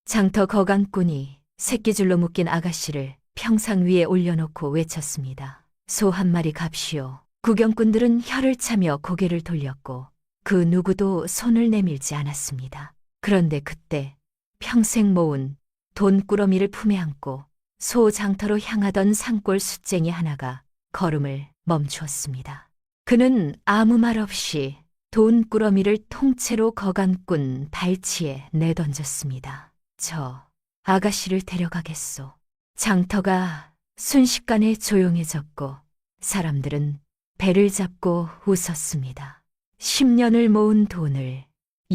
장터 거간꾼이 새끼줄로 묶인 아가씨를 평상 위에 올려놓고 외쳤습니다. 소 한 마리 값이오. 구경꾼들은 혀를 차며 고개를 돌렸고 그 누구도 손을 내밀지 않았습니다. 그런데 그때 평생 모은 돈꾸러미를 품에 안고 소 장터로 향하던 산골 숫쟁이 하나가 걸음을 멈추었습니다. 그는 아무 말 없이 돈꾸러미를 통째로 거간꾼 발치에 내던졌습니다. 저 아가씨를 데려가겠소. 장터가 순식간에 조용해졌고 사람들은 배를 잡고 웃었습니다. 10년을 모은 돈을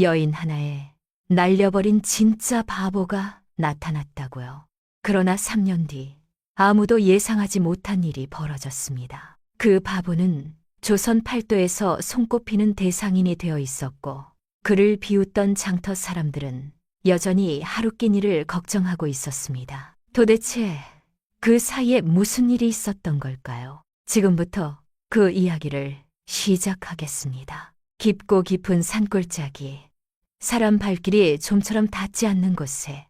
여인 하나에 날려버린 진짜 바보가 나타났다고요. 그러나 3년 뒤 아무도 예상하지 못한 일이 벌어졌습니다. 그 바보는 조선 팔도에서 손꼽히는 대상인이 되어 있었고 그를 비웃던 장터 사람들은 여전히 하루끼니를 걱정하고 있었습니다. 도대체 그 사이에 무슨 일이 있었던 걸까요? 지금부터 그 이야기를 시작하겠습니다. 깊고 깊은 산골짜기, 사람 발길이 좀처럼 닿지 않는 곳에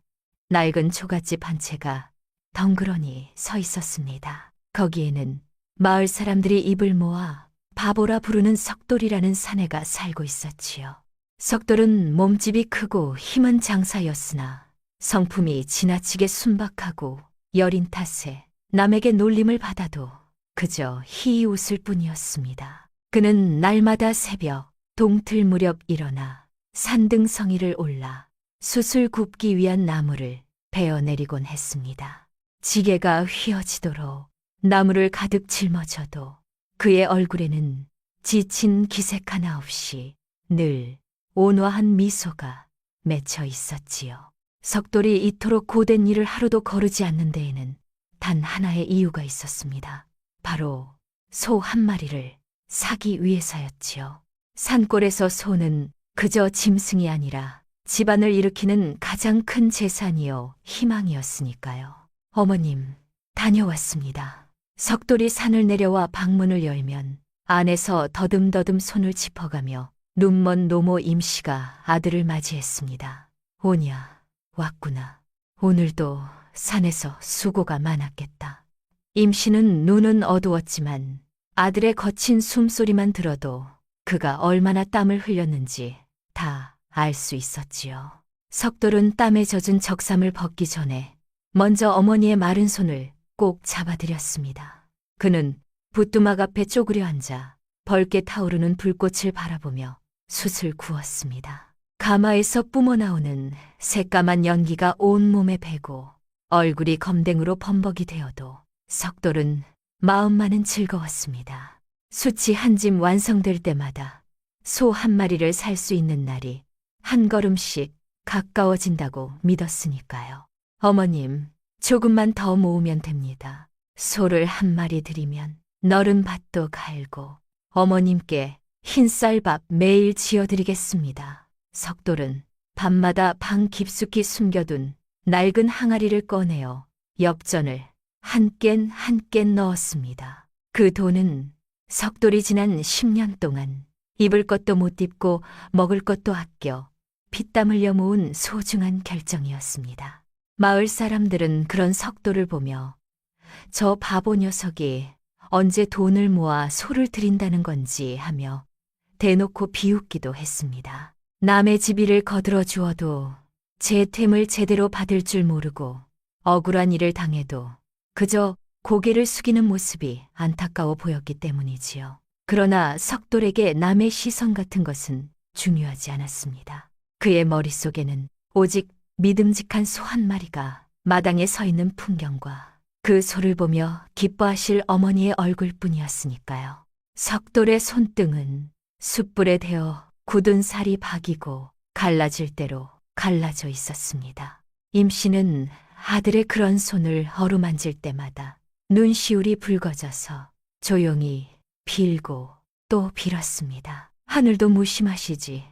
낡은 초가집 한 채가 덩그러니 서 있었습니다. 거기에는 마을 사람들이 입을 모아 바보라 부르는 석돌이라는 사내가 살고 있었지요. 석돌은 몸집이 크고 힘은 장사였으나 성품이 지나치게 순박하고 여린 탓에 남에게 놀림을 받아도 그저 희히 웃을 뿐이었습니다. 그는 날마다 새벽 동틀 무렵 일어나 산등성이를 올라 숯을 굽기 위한 나무를 베어내리곤 했습니다. 지게가 휘어지도록 나무를 가득 짊어져도 그의 얼굴에는 지친 기색 하나 없이 늘 온화한 미소가 맺혀 있었지요. 석돌이 이토록 고된 일을 하루도 거르지 않는 데에는 단 하나의 이유가 있었습니다. 바로 소 한 마리를 사기 위해서였지요. 산골에서 소는 그저 짐승이 아니라 집안을 일으키는 가장 큰 재산이요 희망이었으니까요. 어머님, 다녀왔습니다. 석돌이 산을 내려와 방문을 열면 안에서 더듬더듬 손을 짚어가며 눈먼 노모 임씨가 아들을 맞이했습니다. 오냐, 왔구나. 오늘도 산에서 수고가 많았겠다. 임씨는 눈은 어두웠지만 아들의 거친 숨소리만 들어도 그가 얼마나 땀을 흘렸는지 다 알 수 있었지요. 석돌은 땀에 젖은 적삼을 벗기 전에 먼저 어머니의 마른 손을 꼭 잡아드렸습니다. 그는 붓두막 앞에 쪼그려 앉아 벌게 타오르는 불꽃을 바라보며 숯을 구웠습니다. 가마에서 뿜어나오는 새까만 연기가 온몸에 배고 얼굴이 검댕으로 범벅이 되어도 석돌은 마음만은 즐거웠습니다. 숯이 한 짐 완성될 때마다 소 한 마리를 살 수 있는 날이 한 걸음씩 가까워진다고 믿었으니까요. 어머님, 조금만 더 모으면 됩니다. 소를 한 마리 드리면 너른 밭도 갈고 어머님께 흰쌀밥 매일 지어드리겠습니다. 석돌은 밤마다 방 깊숙이 숨겨둔 낡은 항아리를 꺼내어 엽전을 한 깬 한 깬 넣었습니다. 그 돈은 석돌이 지난 10년 동안 입을 것도 못 입고 먹을 것도 아껴 피땀 흘려 모은 소중한 결정이었습니다. 마을 사람들은 그런 석돌을 보며 저 바보 녀석이 언제 돈을 모아 소를 드린다는 건지 하며 대놓고 비웃기도 했습니다. 남의 집일을 거들어 주어도 제 템을 제대로 받을 줄 모르고 억울한 일을 당해도 그저 고개를 숙이는 모습이 안타까워 보였기 때문이지요. 그러나 석돌에게 남의 시선 같은 것은 중요하지 않았습니다. 그의 머릿속에는 오직 믿음직한 소 한 마리가 마당에 서 있는 풍경과 그 소를 보며 기뻐하실 어머니의 얼굴뿐이었으니까요. 석돌의 손등은 숯불에 데어 굳은 살이 박이고 갈라질 대로 갈라져 있었습니다. 임씨는 아들의 그런 손을 어루만질 때마다 눈시울이 붉어져서 조용히 빌고 또 빌었습니다. 하늘도 무심하시지.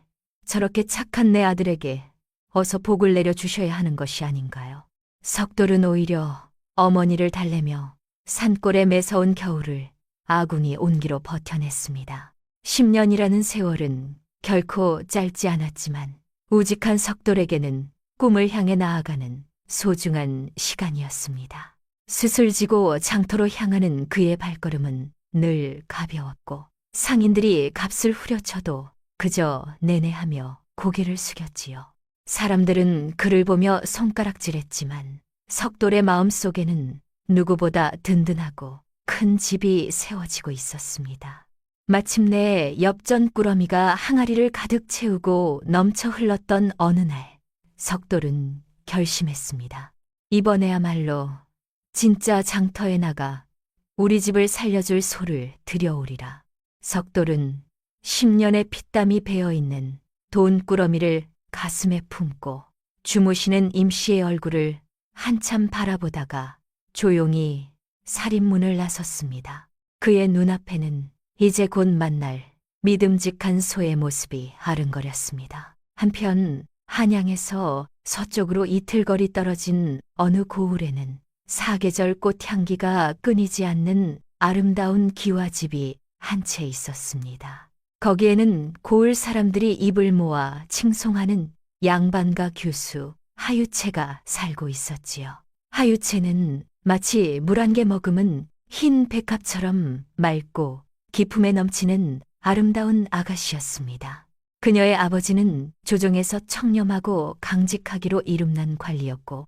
저렇게 착한 내 아들에게 어서 복을 내려주셔야 하는 것이 아닌가요? 석돌은 오히려 어머니를 달래며 산골에 매서운 겨울을 아군이 온기로 버텨냈습니다. 10년이라는 세월은 결코 짧지 않았지만 우직한 석돌에게는 꿈을 향해 나아가는 소중한 시간이었습니다. 수술지고 장터로 향하는 그의 발걸음은 늘 가벼웠고 상인들이 값을 후려쳐도 그저 내내하며 고개를 숙였지요. 사람들은 그를 보며 손가락질했지만 석돌의 마음속에는 누구보다 든든하고 큰 집이 세워지고 있었습니다. 마침내 엽전 꾸러미가 항아리를 가득 채우고 넘쳐 흘렀던 어느 날, 석돌은 결심했습니다. 이번에야말로 진짜 장터에 나가 우리 집을 살려줄 소를 들여오리라. 석돌은 10년의 피땀이 배어있는 돈꾸러미를 가슴에 품고 주무시는 임씨의 얼굴을 한참 바라보다가 조용히 살인문을 나섰습니다. 그의 눈앞에는 이제 곧 만날 믿음직한 소의 모습이 아른거렸습니다. 한편 한양에서 서쪽으로 이틀거리 떨어진 어느 고을에는 사계절 꽃향기가 끊이지 않는 아름다운 기와집이 한 채 있었습니다. 거기에는 고을 사람들이 입을 모아 칭송하는 양반가 교수 하유채가 살고 있었지요. 하유채는 마치 물 한 개 머금은 흰 백합처럼 맑고 기품에 넘치는 아름다운 아가씨였습니다. 그녀의 아버지는 조정에서 청렴하고 강직하기로 이름난 관리였고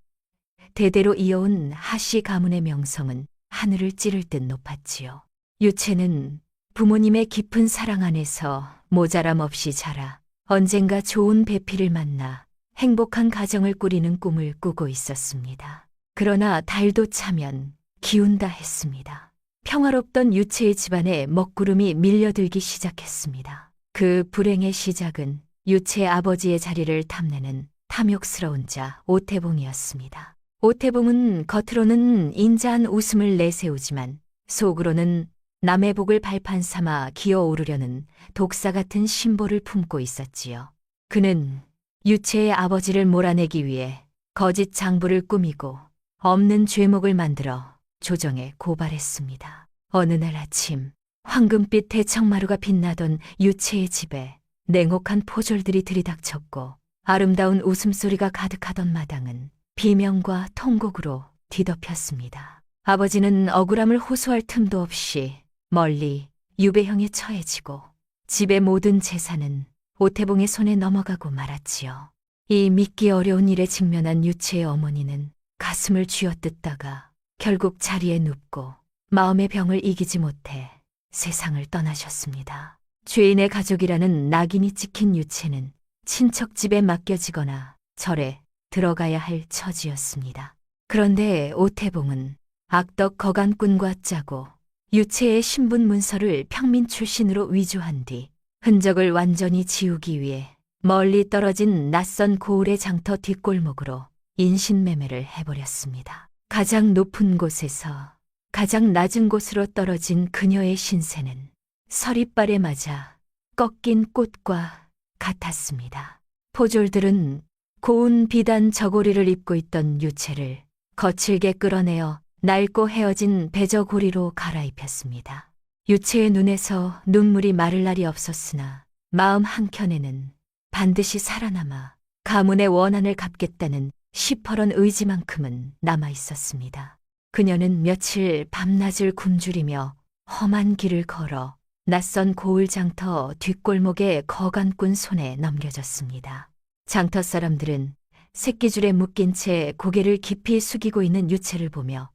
대대로 이어온 하씨 가문의 명성은 하늘을 찌를 듯 높았지요. 유채는 부모님의 깊은 사랑 안에서 모자람 없이 자라 언젠가 좋은 배필을 만나 행복한 가정을 꾸리는 꿈을 꾸고 있었습니다. 그러나 달도 차면 기운다 했습니다. 평화롭던 유채의 집안에 먹구름이 밀려들기 시작했습니다. 그 불행의 시작은 유채의 아버지의 자리를 탐내는 탐욕스러운 자 오태봉이었습니다. 오태봉은 겉으로는 인자한 웃음을 내세우지만 속으로는 남의 복을 발판 삼아 기어오르려는 독사 같은 심보를 품고 있었지요. 그는 유채의 아버지를 몰아내기 위해 거짓 장부를 꾸미고 없는 죄목을 만들어 조정에 고발했습니다. 어느 날 아침 황금빛 대청마루가 빛나던 유채의 집에 냉혹한 포졸들이 들이닥쳤고 아름다운 웃음소리가 가득하던 마당은 비명과 통곡으로 뒤덮였습니다. 아버지는 억울함을 호소할 틈도 없이 멀리 유배형에 처해지고 집의 모든 재산은 오태봉의 손에 넘어가고 말았지요. 이 믿기 어려운 일에 직면한 유채의 어머니는 가슴을 쥐어뜯다가 결국 자리에 눕고 마음의 병을 이기지 못해 세상을 떠나셨습니다. 죄인의 가족이라는 낙인이 찍힌 유채는 친척 집에 맡겨지거나 절에 들어가야 할 처지였습니다. 그런데 오태봉은 악덕 거간꾼과 짜고 유채의 신분 문서를 평민 출신으로 위조한 뒤 흔적을 완전히 지우기 위해 멀리 떨어진 낯선 고을의 장터 뒷골목으로 인신매매를 해버렸습니다. 가장 높은 곳에서 가장 낮은 곳으로 떨어진 그녀의 신세는 서리발에 맞아 꺾인 꽃과 같았습니다. 포졸들은 고운 비단 저고리를 입고 있던 유채를 거칠게 끌어내어 낡고 헤어진 배저고리로 갈아입혔습니다. 유채의 눈에서 눈물이 마를 날이 없었으나 마음 한켠에는 반드시 살아남아 가문의 원한을 갚겠다는 시퍼런 의지만큼은 남아 있었습니다. 그녀는 며칠 밤낮을 굶주리며 험한 길을 걸어 낯선 고을 장터 뒷골목의 거간꾼 손에 넘겨졌습니다. 장터 사람들은 새끼줄에 묶인 채 고개를 깊이 숙이고 있는 유채를 보며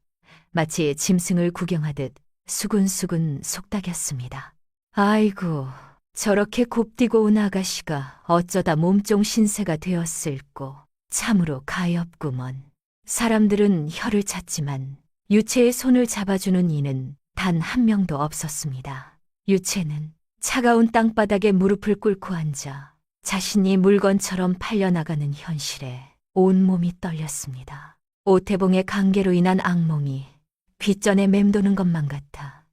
마치 짐승을 구경하듯 수근수근 속닥였습니다. 아이고, 저렇게 곱디고 온 아가씨가 어쩌다 몸종 신세가 되었을꼬. 참으로 가엾구먼. 사람들은 혀를 찼지만 유채의 손을 잡아주는 이는 단 한 명도 없었습니다. 유채는 차가운 땅바닥에 무릎을 꿇고 앉아 자신이 물건처럼 팔려나가는 현실에 온몸이 떨렸습니다. 오태봉의 관계로 인한 악몽이 귓전에 맴도는 것만 같아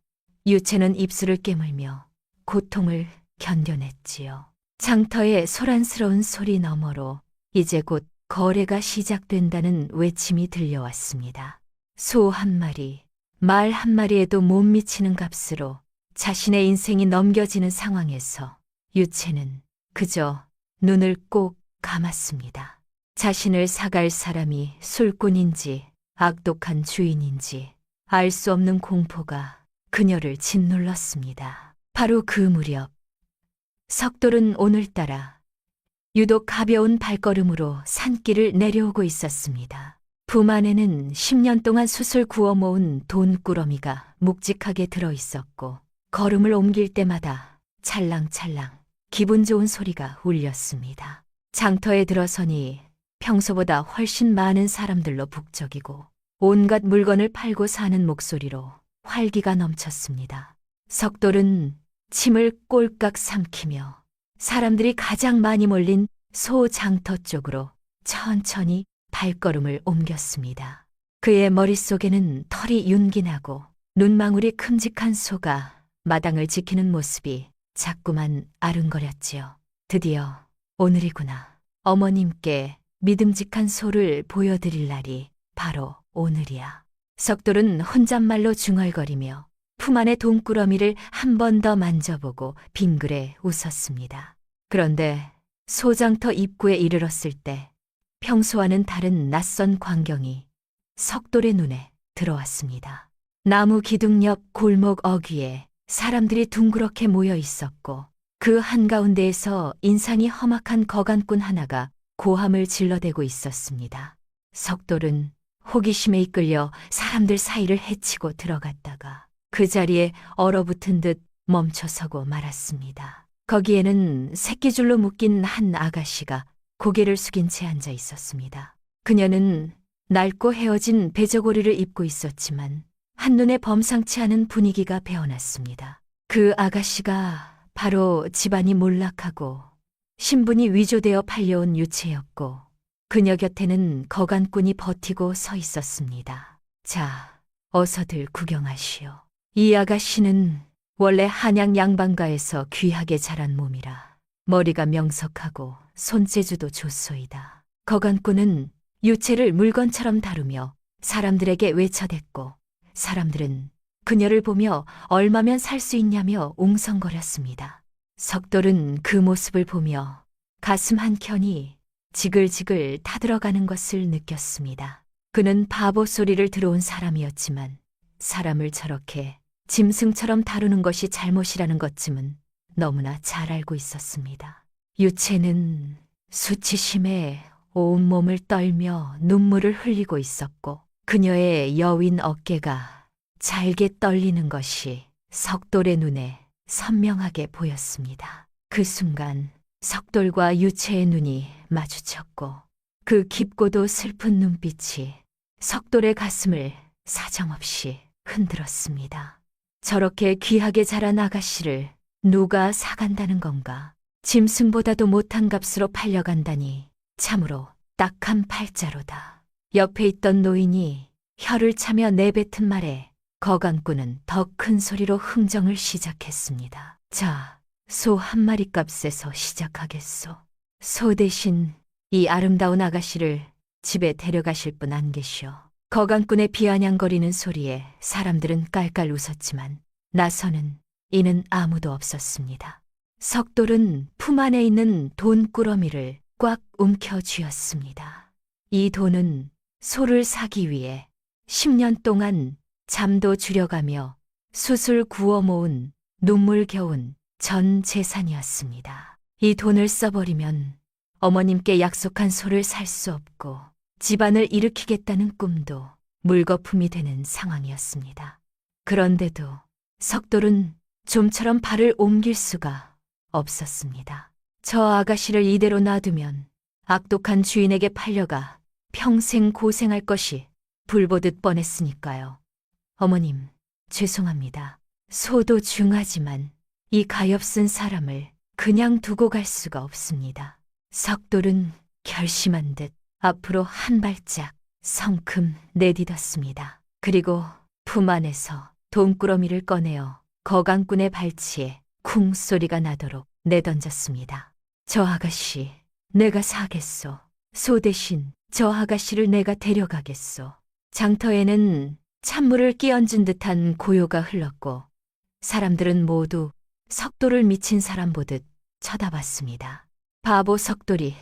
유채는 입술을 깨물며 고통을 견뎌냈지요. 장터의 소란스러운 소리 너머로 이제 곧 거래가 시작된다는 외침이 들려왔습니다. 소 한 마리, 말 한 마리에도 못 미치는 값으로 자신의 인생이 넘겨지는 상황에서 유채는 그저 눈을 꼭 감았습니다. 자신을 사갈 사람이 술꾼인지 악독한 주인인지 알 수 없는 공포가 그녀를 짓눌렀습니다. 바로 그 무렵 석돌은 오늘따라 유독 가벼운 발걸음으로 산길을 내려오고 있었습니다. 품 안에는 10년 동안 숯을 구워 모은 돈꾸러미가 묵직하게 들어 있었고 걸음을 옮길 때마다 찰랑찰랑 기분 좋은 소리가 울렸습니다. 장터에 들어서니 평소보다 훨씬 많은 사람들로 북적이고 온갖 물건을 팔고 사는 목소리로 활기가 넘쳤습니다. 석돌은 침을 꼴깍 삼키며 사람들이 가장 많이 몰린 소장터 쪽으로 천천히 발걸음을 옮겼습니다. 그의 머릿속에는 털이 윤기나고 눈망울이 큼직한 소가 마당을 지키는 모습이 자꾸만 아른거렸지요. 드디어 오늘이구나. 어머님께 믿음직한 소를 보여드릴 날이 바로 오늘이야. 석돌은 혼잣말로 중얼거리며 품 안의 돈꾸러미를 한 번 더 만져보고 빙그레 웃었습니다. 그런데 소장터 입구에 이르렀을 때 평소와는 다른 낯선 광경이 석돌의 눈에 들어왔습니다. 나무 기둥 옆 골목 어귀에 사람들이 둥그렇게 모여 있었고 그 한가운데에서 인상이 험악한 거간꾼 하나가 고함을 질러대고 있었습니다. 석돌은 호기심에 이끌려 사람들 사이를 헤치고 들어갔다가 그 자리에 얼어붙은 듯 멈춰서고 말았습니다. 거기에는 새끼줄로 묶인 한 아가씨가 고개를 숙인 채 앉아 있었습니다. 그녀는 낡고 헤어진 베저고리를 입고 있었지만 한눈에 범상치 않은 분위기가 배어났습니다. 그 아가씨가 바로 집안이 몰락하고 신분이 위조되어 팔려온 유체였고 그녀 곁에는 거간꾼이 버티고 서 있었습니다. 자, 어서들 구경하시오. 이 아가씨는 원래 한양 양반가에서 귀하게 자란 몸이라 머리가 명석하고 손재주도 좋소이다. 거간꾼은 유체를 물건처럼 다루며 사람들에게 외쳐댔고 사람들은 그녀를 보며 얼마면 살 수 있냐며 웅성거렸습니다. 석돌은 그 모습을 보며 가슴 한켠이 지글지글 타들어가는 것을 느꼈습니다. 그는 바보 소리를 들어온 사람이었지만 사람을 저렇게 짐승처럼 다루는 것이 잘못이라는 것쯤은 너무나 잘 알고 있었습니다. 유체는 수치심에 온몸을 떨며 눈물을 흘리고 있었고 그녀의 여윈 어깨가 잘게 떨리는 것이 석돌의 눈에 선명하게 보였습니다. 그 순간 석돌과 유체의 눈이 마주쳤고 그 깊고도 슬픈 눈빛이 석돌의 가슴을 사정없이 흔들었습니다. 저렇게 귀하게 자란 아가씨를 누가 사간다는 건가? 짐승보다도 못한 값으로 팔려간다니 참으로 딱한 팔자로다. 옆에 있던 노인이 혀를 차며 내뱉은 말에 거간꾼은 더 큰 소리로 흥정을 시작했습니다. 자, 소 한 마리 값에서 시작하겠소. 소 대신 이 아름다운 아가씨를 집에 데려가실 분 안 계시오. 거간꾼의 비아냥거리는 소리에 사람들은 깔깔 웃었지만 나서는 이는 아무도 없었습니다. 석돌은 품 안에 있는 돈꾸러미를 꽉 움켜쥐었습니다. 이 돈은 소를 사기 위해 10년 동안 잠도 줄여가며 숯을 구워 모은 눈물겨운 전 재산이었습니다. 이 돈을 써버리면 어머님께 약속한 소를 살 수 없고 집안을 일으키겠다는 꿈도 물거품이 되는 상황이었습니다. 그런데도 석돌은 좀처럼 발을 옮길 수가 없었습니다. 저 아가씨를 이대로 놔두면 악독한 주인에게 팔려가 평생 고생할 것이 불보듯 뻔했으니까요. 어머님, 죄송합니다. 소도 중하지만 이 가엾은 사람을 그냥 두고 갈 수가 없습니다. 석돌은 결심한 듯 앞으로 한 발짝 성큼 내딛었습니다. 그리고 품 안에서 돈꾸러미를 꺼내어 거간꾼의 발치에 쿵 소리가 나도록 내던졌습니다. 저 아가씨, 내가 사겠소. 소 대신 저 아가씨를 내가 데려가겠소. 장터에는 찬물을 끼얹은 듯한 고요가 흘렀고 사람들은 모두 석돌을 미친 사람 보듯 쳐다봤습니다. 바보 석돌이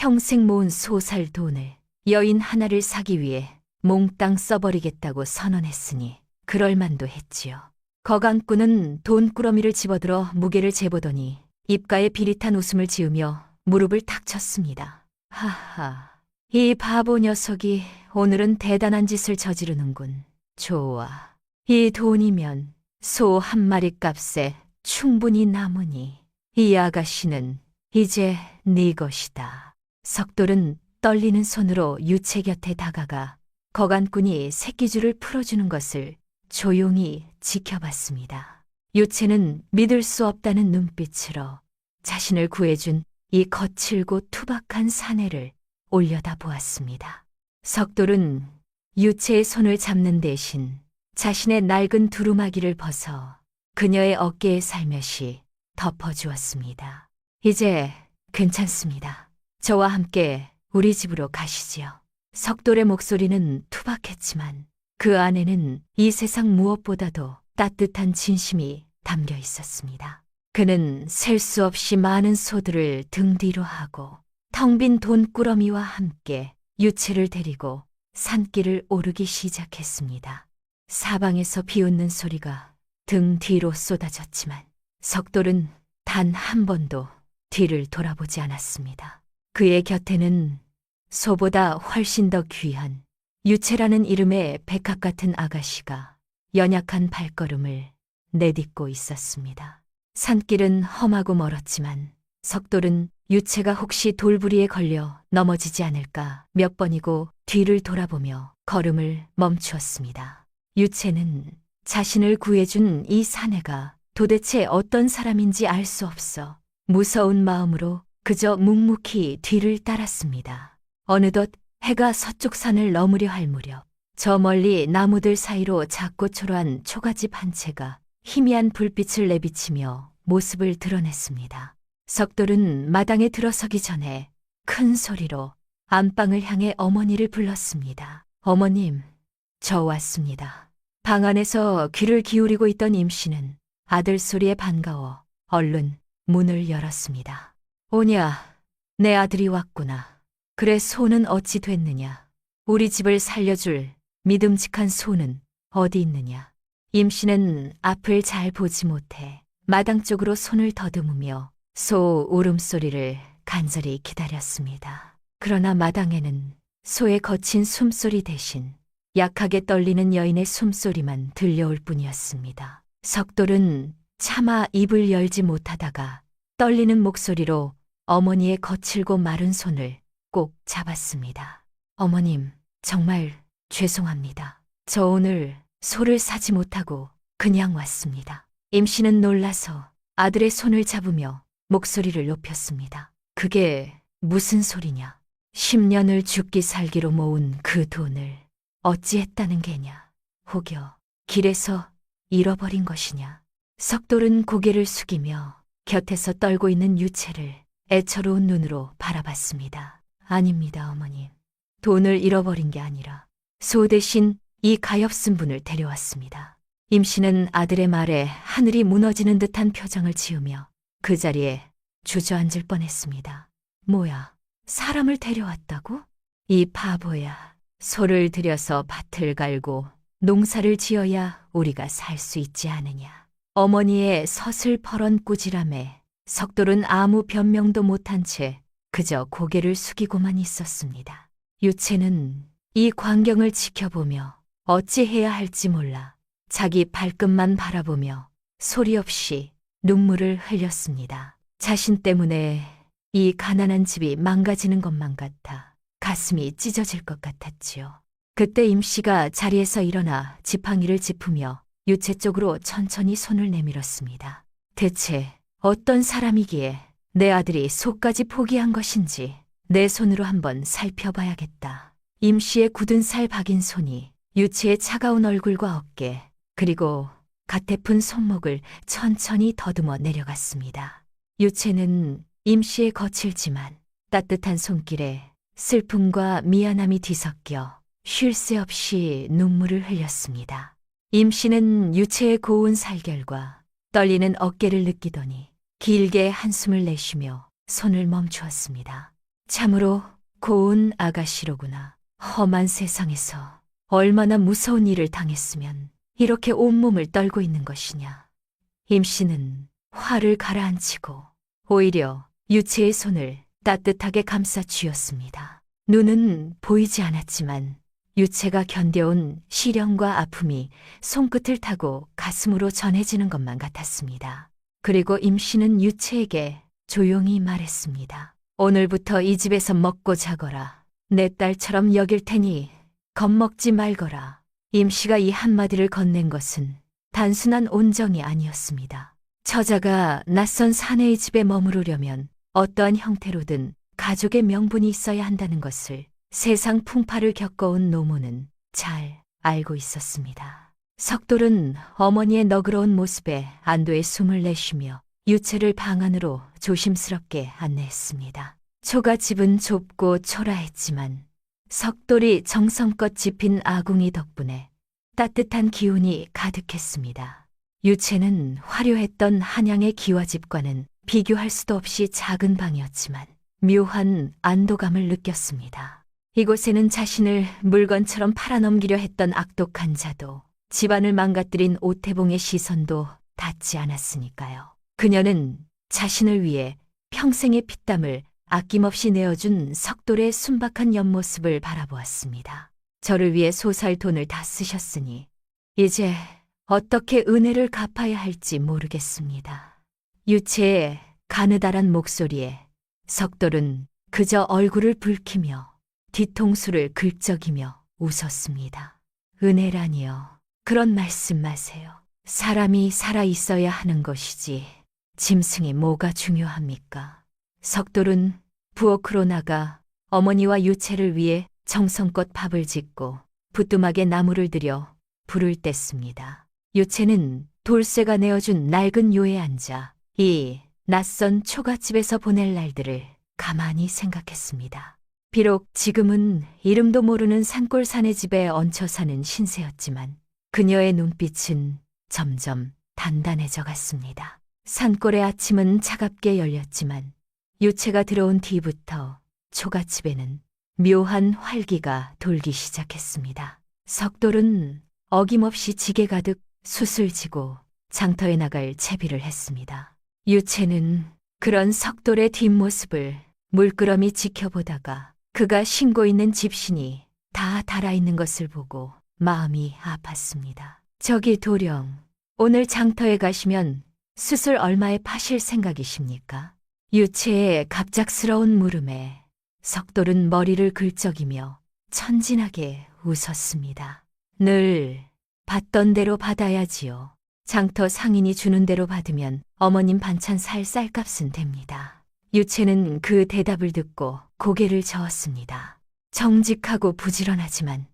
평생 모은 소살 돈을 여인 하나를 사기 위해 몽땅 써버리겠다고 선언했으니 그럴만도 했지요. 거강꾼은 돈꾸러미를 집어들어 무게를 재보더니 입가에 비릿한 웃음을 지으며 무릎을 탁 쳤습니다. 하하, 이 바보 녀석이 오늘은 대단한 짓을 저지르는군. 좋아, 이 돈이면 소 한 마리 값에 충분히 남으니 이 아가씨는 이제 네 것이다. 석돌은 떨리는 손으로 유채 곁에 다가가 거간꾼이 새끼줄을 풀어주는 것을 조용히 지켜봤습니다. 유채는 믿을 수 없다는 눈빛으로 자신을 구해준 이 거칠고 투박한 사내를 올려다보았습니다. 석돌은 유채의 손을 잡는 대신 자신의 낡은 두루마기를 벗어 그녀의 어깨에 살며시 덮어주었습니다. 이제 괜찮습니다. 저와 함께 우리 집으로 가시지요. 석돌의 목소리는 투박했지만 그 안에는 이 세상 무엇보다도 따뜻한 진심이 담겨 있었습니다. 그는 셀 수 없이 많은 소들을 등 뒤로 하고 텅 빈 돈꾸러미와 함께 유채를 데리고 산길을 오르기 시작했습니다. 사방에서 비웃는 소리가 등 뒤로 쏟아졌지만 석돌은 단 한 번도 뒤를 돌아보지 않았습니다. 그의 곁에는 소보다 훨씬 더 귀한 유채라는 이름의 백합 같은 아가씨가 연약한 발걸음을 내딛고 있었습니다. 산길은 험하고 멀었지만 석돌은 유채가 혹시 돌부리에 걸려 넘어지지 않을까 몇 번이고 뒤를 돌아보며 걸음을 멈추었습니다. 유채는 자신을 구해준 이 사내가 도대체 어떤 사람인지 알 수 없어 무서운 마음으로 그저 묵묵히 뒤를 따랐습니다. 어느덧 해가 서쪽 산을 넘으려 할 무렵 저 멀리 나무들 사이로 작고 초라한 초가집 한 채가 희미한 불빛을 내비치며 모습을 드러냈습니다. 석돌은 마당에 들어서기 전에 큰 소리로 안방을 향해 어머니를 불렀습니다. 어머님, 저 왔습니다. 방 안에서 귀를 기울이고 있던 임씨는 아들 소리에 반가워 얼른 문을 열었습니다. 오냐, 내 아들이 왔구나. 그래, 소는 어찌 됐느냐? 우리 집을 살려줄 믿음직한 소는 어디 있느냐? 임씨는 앞을 잘 보지 못해 마당 쪽으로 손을 더듬으며 소 울음소리를 간절히 기다렸습니다. 그러나 마당에는 소의 거친 숨소리 대신 약하게 떨리는 여인의 숨소리만 들려올 뿐이었습니다. 석돌은 차마 입을 열지 못하다가 떨리는 목소리로 어머니의 거칠고 마른 손을 꼭 잡았습니다. 어머님, 정말 죄송합니다. 저 오늘 소를 사지 못하고 그냥 왔습니다. 임씨는 놀라서 아들의 손을 잡으며 목소리를 높였습니다. 그게 무슨 소리냐? 10년을 죽기 살기로 모은 그 돈을 어찌했다는 게냐? 혹여 길에서 잃어버린 것이냐? 석돌은 고개를 숙이며 곁에서 떨고 있는 유채를 애처로운 눈으로 바라봤습니다. 아닙니다, 어머님. 돈을 잃어버린 게 아니라 소 대신 이 가엾은 분을 데려왔습니다. 임씨는 아들의 말에 하늘이 무너지는 듯한 표정을 지으며 그 자리에 주저앉을 뻔했습니다. 뭐야, 사람을 데려왔다고? 이 바보야. 소를 들여서 밭을 갈고 농사를 지어야 우리가 살 수 있지 않으냐. 어머니의 서슬퍼런 꾸지람에 석돌은 아무 변명도 못한 채 그저 고개를 숙이고만 있었습니다. 유채는 이 광경을 지켜보며 어찌해야 할지 몰라 자기 발끝만 바라보며 소리 없이 눈물을 흘렸습니다. 자신 때문에 이 가난한 집이 망가지는 것만 같아 가슴이 찢어질 것 같았지요. 그때 임씨가 자리에서 일어나 지팡이를 짚으며 유채 쪽으로 천천히 손을 내밀었습니다. 대체 어떤 사람이기에 내 아들이 소까지 포기한 것인지 내 손으로 한번 살펴봐야겠다. 임씨의 굳은 살 박인 손이 유채의 차가운 얼굴과 어깨 그리고 가태픈 손목을 천천히 더듬어 내려갔습니다. 유채는 임씨의 거칠지만 따뜻한 손길에 슬픔과 미안함이 뒤섞여 쉴 새 없이 눈물을 흘렸습니다. 임씨는 유채의 고운 살결과 떨리는 어깨를 느끼더니 길게 한숨을 내쉬며 손을 멈추었습니다. 참으로 고운 아가씨로구나. 험한 세상에서 얼마나 무서운 일을 당했으면 이렇게 온몸을 떨고 있는 것이냐. 임 씨는 화를 가라앉히고 오히려 유채의 손을 따뜻하게 감싸 쥐었습니다. 눈은 보이지 않았지만 유채가 견뎌온 시련과 아픔이 손끝을 타고 가슴으로 전해지는 것만 같았습니다. 그리고 임 씨는 유채에게 조용히 말했습니다. 오늘부터 이 집에서 먹고 자거라. 내 딸처럼 여길 테니 겁먹지 말거라. 임 씨가 이 한마디를 건넨 것은 단순한 온정이 아니었습니다. 처자가 낯선 사내의 집에 머무르려면 어떠한 형태로든 가족의 명분이 있어야 한다는 것을 세상 풍파를 겪어온 노모는 잘 알고 있었습니다. 석돌은 어머니의 너그러운 모습에 안도의 숨을 내쉬며 유채를 방 안으로 조심스럽게 안내했습니다. 초가집은 좁고 초라했지만 석돌이 정성껏 집힌 아궁이 덕분에 따뜻한 기운이 가득했습니다. 유채는 화려했던 한양의 기와집과는 비교할 수도 없이 작은 방이었지만 묘한 안도감을 느꼈습니다. 이곳에는 자신을 물건처럼 팔아넘기려 했던 악독한 자도 집안을 망가뜨린 오태봉의 시선도 닿지 않았으니까요. 그녀는 자신을 위해 평생의 피땀을 아낌없이 내어준 석돌의 순박한 옆모습을 바라보았습니다. 저를 위해 소살 돈을 다 쓰셨으니 이제 어떻게 은혜를 갚아야 할지 모르겠습니다. 유채의 가느다란 목소리에 석돌은 그저 얼굴을 붉히며 뒤통수를 긁적이며 웃었습니다. 은혜라니요. 그런 말씀 마세요. 사람이 살아 있어야 하는 것이지 짐승이 뭐가 중요합니까? 석돌은 부엌으로 나가 어머니와 유채를 위해 정성껏 밥을 짓고 부뚜막에 나무를 들여 불을 뗐습니다. 유채는 돌쇠가 내어준 낡은 요에 앉아 이 낯선 초가집에서 보낼 날들을 가만히 생각했습니다. 비록 지금은 이름도 모르는 산골사내 집에 얹혀 사는 신세였지만 그녀의 눈빛은 점점 단단해져 갔습니다. 산골의 아침은 차갑게 열렸지만 유채가 들어온 뒤부터 초가집에는 묘한 활기가 돌기 시작했습니다. 석돌은 어김없이 지게 가득 숯을 지고 장터에 나갈 채비를 했습니다. 유채는 그런 석돌의 뒷모습을 물끄러미 지켜보다가 그가 신고 있는 집신이 다 달아있는 것을 보고 마음이 아팠습니다. 저기 도령, 오늘 장터에 가시면 숯을 얼마에 파실 생각이십니까? 유채의 갑작스러운 물음에 석돌은 머리를 긁적이며 천진하게 웃었습니다. 늘 받던 대로 받아야지요. 장터 상인이 주는 대로 받으면 어머님 반찬 살 쌀값은 됩니다. 유채는 그 대답을 듣고 고개를 저었습니다. 정직하고 부지런하지만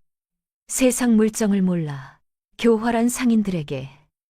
세상 물정을 몰라 교활한 상인들에게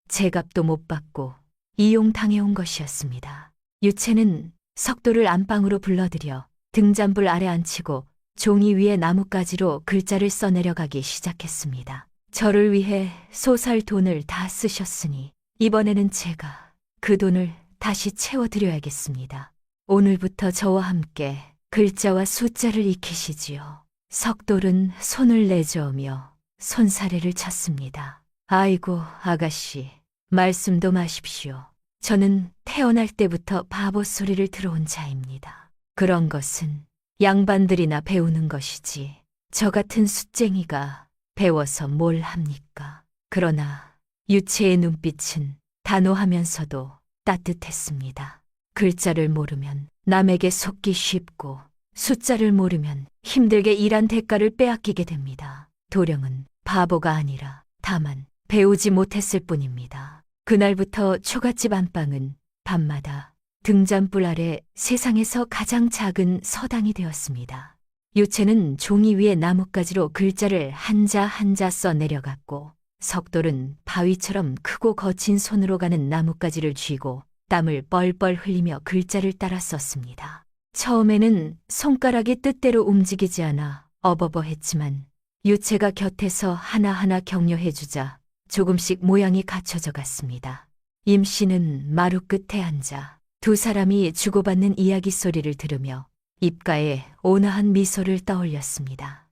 제값도 못 받고 이용당해온 것이었습니다. 유채는 석돌을 안방으로 불러들여 등잔불 아래 앉히고 종이 위에 나뭇가지로 글자를 써내려가기 시작했습니다. 저를 위해 소살 돈을 다 쓰셨으니 이번에는 제가 그 돈을 다시 채워드려야겠습니다. 오늘부터 저와 함께 글자와 숫자를 익히시지요. 석돌은 손을 내저으며 손사래를 쳤습니다. 아이고 아가씨, 말씀도 마십시오. 저는 태어날 때부터 바보 소리를 들어온 자입니다. 그런 것은 양반들이나 배우는 것이지 저 같은 숫쟁이가 배워서 뭘 합니까? 그러나 유채의 눈빛은 단호하면서도 따뜻했습니다. 글자를 모르면 남에게 속기 쉽고 숫자를 모르면 힘들게 일한 대가를 빼앗기게 됩니다. 도령은 바보가 아니라 다만 배우지 못했을 뿐입니다. 그날부터 초가집 안방은 밤마다 등잔불 아래 세상에서 가장 작은 서당이 되었습니다. 유채는 종이 위에 나뭇가지로 글자를 한자 한자 써 내려갔고 석돌은 바위처럼 크고 거친 손으로 가는 나뭇가지를 쥐고 땀을 뻘뻘 흘리며 글자를 따라 썼습니다. 처음에는 손가락이 뜻대로 움직이지 않아 어버버했지만 유채가 곁에서 하나하나 격려해주자 조금씩 모양이 갖춰져 갔습니다. 임 씨는 마루 끝에 앉아 두 사람이 주고받는 이야기 소리를 들으며 입가에 온화한 미소를 떠올렸습니다.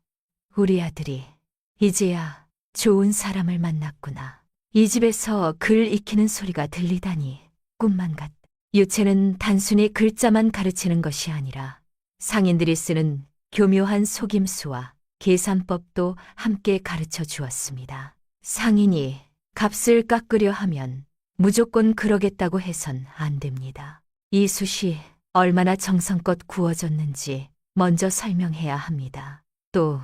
우리 아들이 이제야 좋은 사람을 만났구나. 이 집에서 글 익히는 소리가 들리다니 꿈만 같. 유채는 단순히 글자만 가르치는 것이 아니라 상인들이 쓰는 교묘한 속임수와 계산법도 함께 가르쳐 주었습니다. 상인이 값을 깎으려 하면 무조건 그러겠다고 해선 안 됩니다. 이 숯이 얼마나 정성껏 구워졌는지 먼저 설명해야 합니다. 또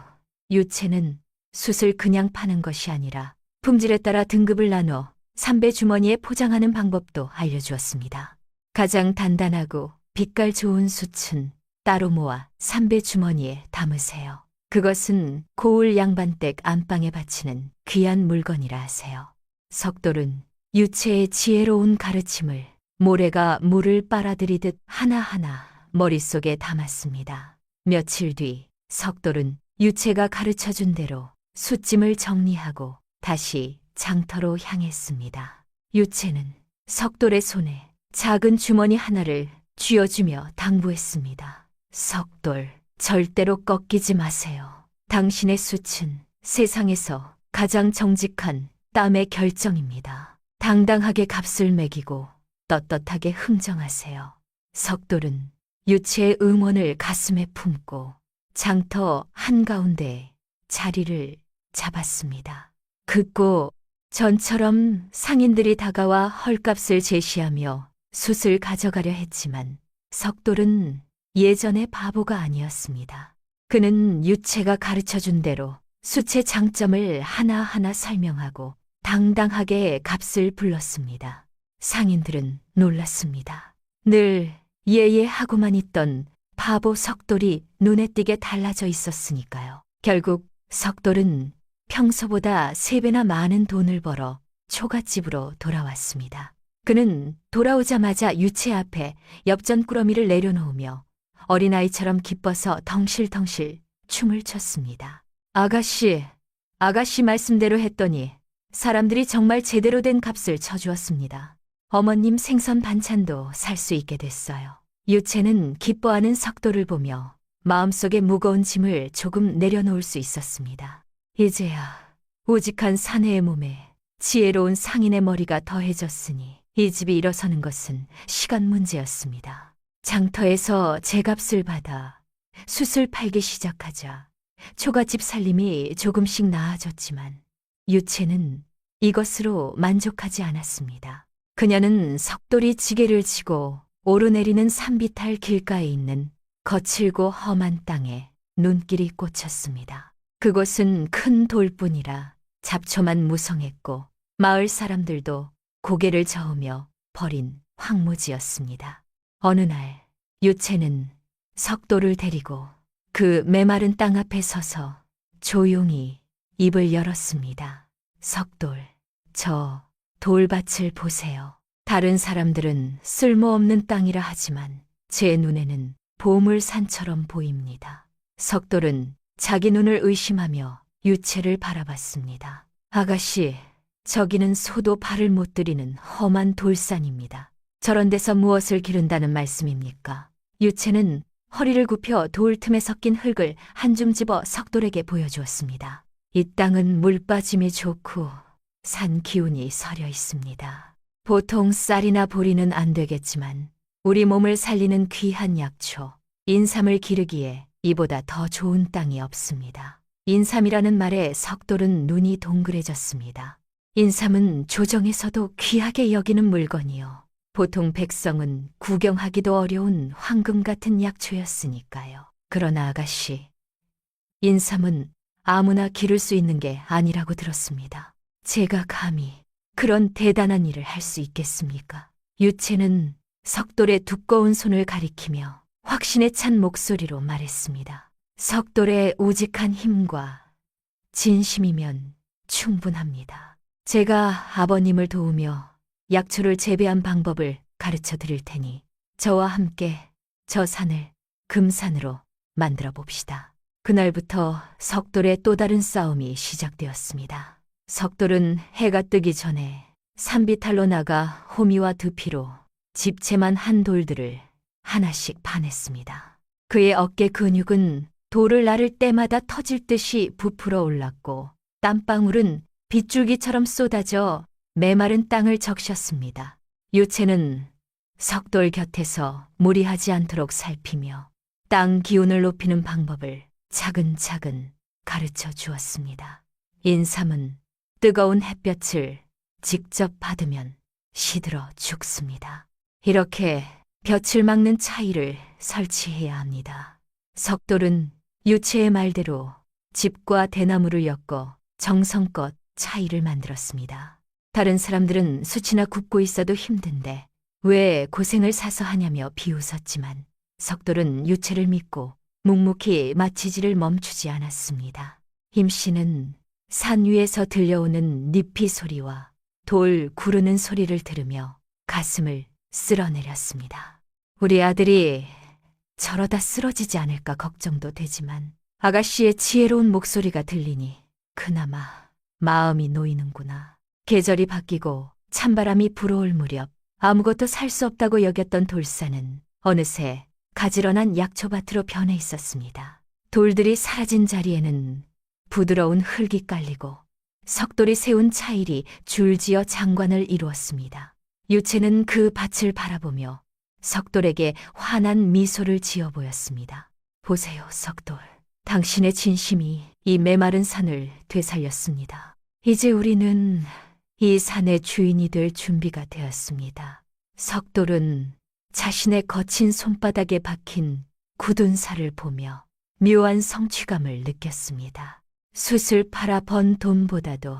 유채는 숯을 그냥 파는 것이 아니라 품질에 따라 등급을 나눠 삼배 주머니에 포장하는 방법도 알려주었습니다. 가장 단단하고 빛깔 좋은 숯은 따로 모아 삼배 주머니에 담으세요. 그것은 고을 양반댁 안방에 바치는 귀한 물건이라 하세요. 석돌은 유채의 지혜로운 가르침을 모래가 물을 빨아들이듯 하나하나 머릿속에 담았습니다. 며칠 뒤 석돌은 유채가 가르쳐준 대로 숯짐을 정리하고 다시 장터로 향했습니다. 유채는 석돌의 손에 작은 주머니 하나를 쥐어주며 당부했습니다. 석돌, 절대로 꺾이지 마세요. 당신의 숯은 세상에서 가장 정직한 땀의 결정입니다. 당당하게 값을 매기고 떳떳하게 흥정하세요. 석돌은 유채의 응원을 가슴에 품고 장터 한가운데 자리를 잡았습니다. 급고 전처럼 상인들이 다가와 헐값을 제시하며 숯을 가져가려 했지만 석돌은 예전의 바보가 아니었습니다. 그는 유채가 가르쳐준 대로 숯의 장점을 하나하나 설명하고 당당하게 값을 불렀습니다. 상인들은 놀랐습니다. 늘 예예하고만 있던 바보 석돌이 눈에 띄게 달라져 있었으니까요. 결국 석돌은 평소보다 3배나 많은 돈을 벌어 초갓집으로 돌아왔습니다. 그는 돌아오자마자 유채 앞에 엽전 꾸러미를 내려놓으며 어린아이처럼 기뻐서 덩실덩실 춤을 췄습니다. 아가씨 말씀대로 했더니 사람들이 정말 제대로 된 값을 쳐주었습니다. 어머님 생선 반찬도 살 수 있게 됐어요. 유채는 기뻐하는 석돌을 보며 마음속의 무거운 짐을 조금 내려놓을 수 있었습니다. 이제야 우직한 사내의 몸에 지혜로운 상인의 머리가 더해졌으니 이 집이 일어서는 것은 시간 문제였습니다. 장터에서 제값을 받아 숯을 팔기 시작하자 초가집 살림이 조금씩 나아졌지만 유채는 이것으로 만족하지 않았습니다. 그녀는 석돌이 지게를 치고 오르내리는 산비탈 길가에 있는 거칠고 험한 땅에 눈길이 꽂혔습니다. 그곳은 큰 돌뿐이라 잡초만 무성했고 마을 사람들도 고개를 저으며 버린 황무지였습니다. 어느 날 유채는 석돌을 데리고 그 메마른 땅 앞에 서서 조용히 입을 열었습니다. 석돌, 저 돌밭을 보세요. 다른 사람들은 쓸모없는 땅이라 하지만 제 눈에는 보물산처럼 보입니다. 석돌은 자기 눈을 의심하며 유채를 바라봤습니다. 아가씨, 저기는 소도 발을 못 들이는 험한 돌산입니다. 저런 데서 무엇을 기른다는 말씀입니까? 유채는 허리를 굽혀 돌 틈에 섞인 흙을 한 줌 집어 석돌에게 보여주었습니다. 이 땅은 물 빠짐이 좋고 산 기운이 서려 있습니다. 보통 쌀이나 보리는 안 되겠지만 우리 몸을 살리는 귀한 약초, 인삼을 기르기에 이보다 더 좋은 땅이 없습니다. 인삼이라는 말에 석돌은 눈이 동그래졌습니다. 인삼은 조정에서도 귀하게 여기는 물건이요. 보통 백성은 구경하기도 어려운 황금 같은 약초였으니까요. 그러나 아가씨, 인삼은 아무나 기를 수 있는 게 아니라고 들었습니다. 제가 감히 그런 대단한 일을 할 수 있겠습니까? 유채는 석돌의 두꺼운 손을 가리키며 확신에 찬 목소리로 말했습니다. 석돌의 우직한 힘과 진심이면 충분합니다. 제가 아버님을 도우며 약초를 재배한 방법을 가르쳐 드릴 테니 저와 함께 저 산을 금산으로 만들어 봅시다. 그날부터 석돌의 또 다른 싸움이 시작되었습니다. 석돌은 해가 뜨기 전에 산비탈로 나가 호미와 두피로 집채만 한 돌들을 하나씩 파냈습니다. 그의 어깨 근육은 돌을 나를 때마다 터질 듯이 부풀어 올랐고 땀방울은 빗줄기처럼 쏟아져 메마른 땅을 적셨습니다. 유채는 석돌 곁에서 무리하지 않도록 살피며 땅 기운을 높이는 방법을 차근차근 가르쳐 주었습니다. 인삼은 뜨거운 햇볕을 직접 받으면 시들어 죽습니다. 이렇게 볕을 막는 차이를 설치해야 합니다. 석돌은 유채의 말대로 집과 대나무를 엮어 정성껏 차이를 만들었습니다. 다른 사람들은 수치나 굽고 있어도 힘든데 왜 고생을 사서 하냐며 비웃었지만 석돌은 유채를 믿고 묵묵히 마치지를 멈추지 않았습니다. 임씨는 산 위에서 들려오는 니피 소리와 돌 구르는 소리를 들으며 가슴을 쓸어내렸습니다. 우리 아들이 저러다 쓰러지지 않을까 걱정도 되지만 아가씨의 지혜로운 목소리가 들리니 그나마 마음이 놓이는구나. 계절이 바뀌고 찬바람이 불어올 무렵 아무것도 살 수 없다고 여겼던 돌산은 어느새 가지런한 약초밭으로 변해 있었습니다. 돌들이 사라진 자리에는 부드러운 흙이 깔리고 석돌이 세운 차일이 줄지어 장관을 이루었습니다. 유채는 그 밭을 바라보며 석돌에게 환한 미소를 지어 보였습니다. 보세요, 석돌. 당신의 진심이 이 메마른 산을 되살렸습니다. 이제 우리는 이 산의 주인이 될 준비가 되었습니다. 석돌은 자신의 거친 손바닥에 박힌 굳은 살을 보며 묘한 성취감을 느꼈습니다. 숯을 팔아 번 돈보다도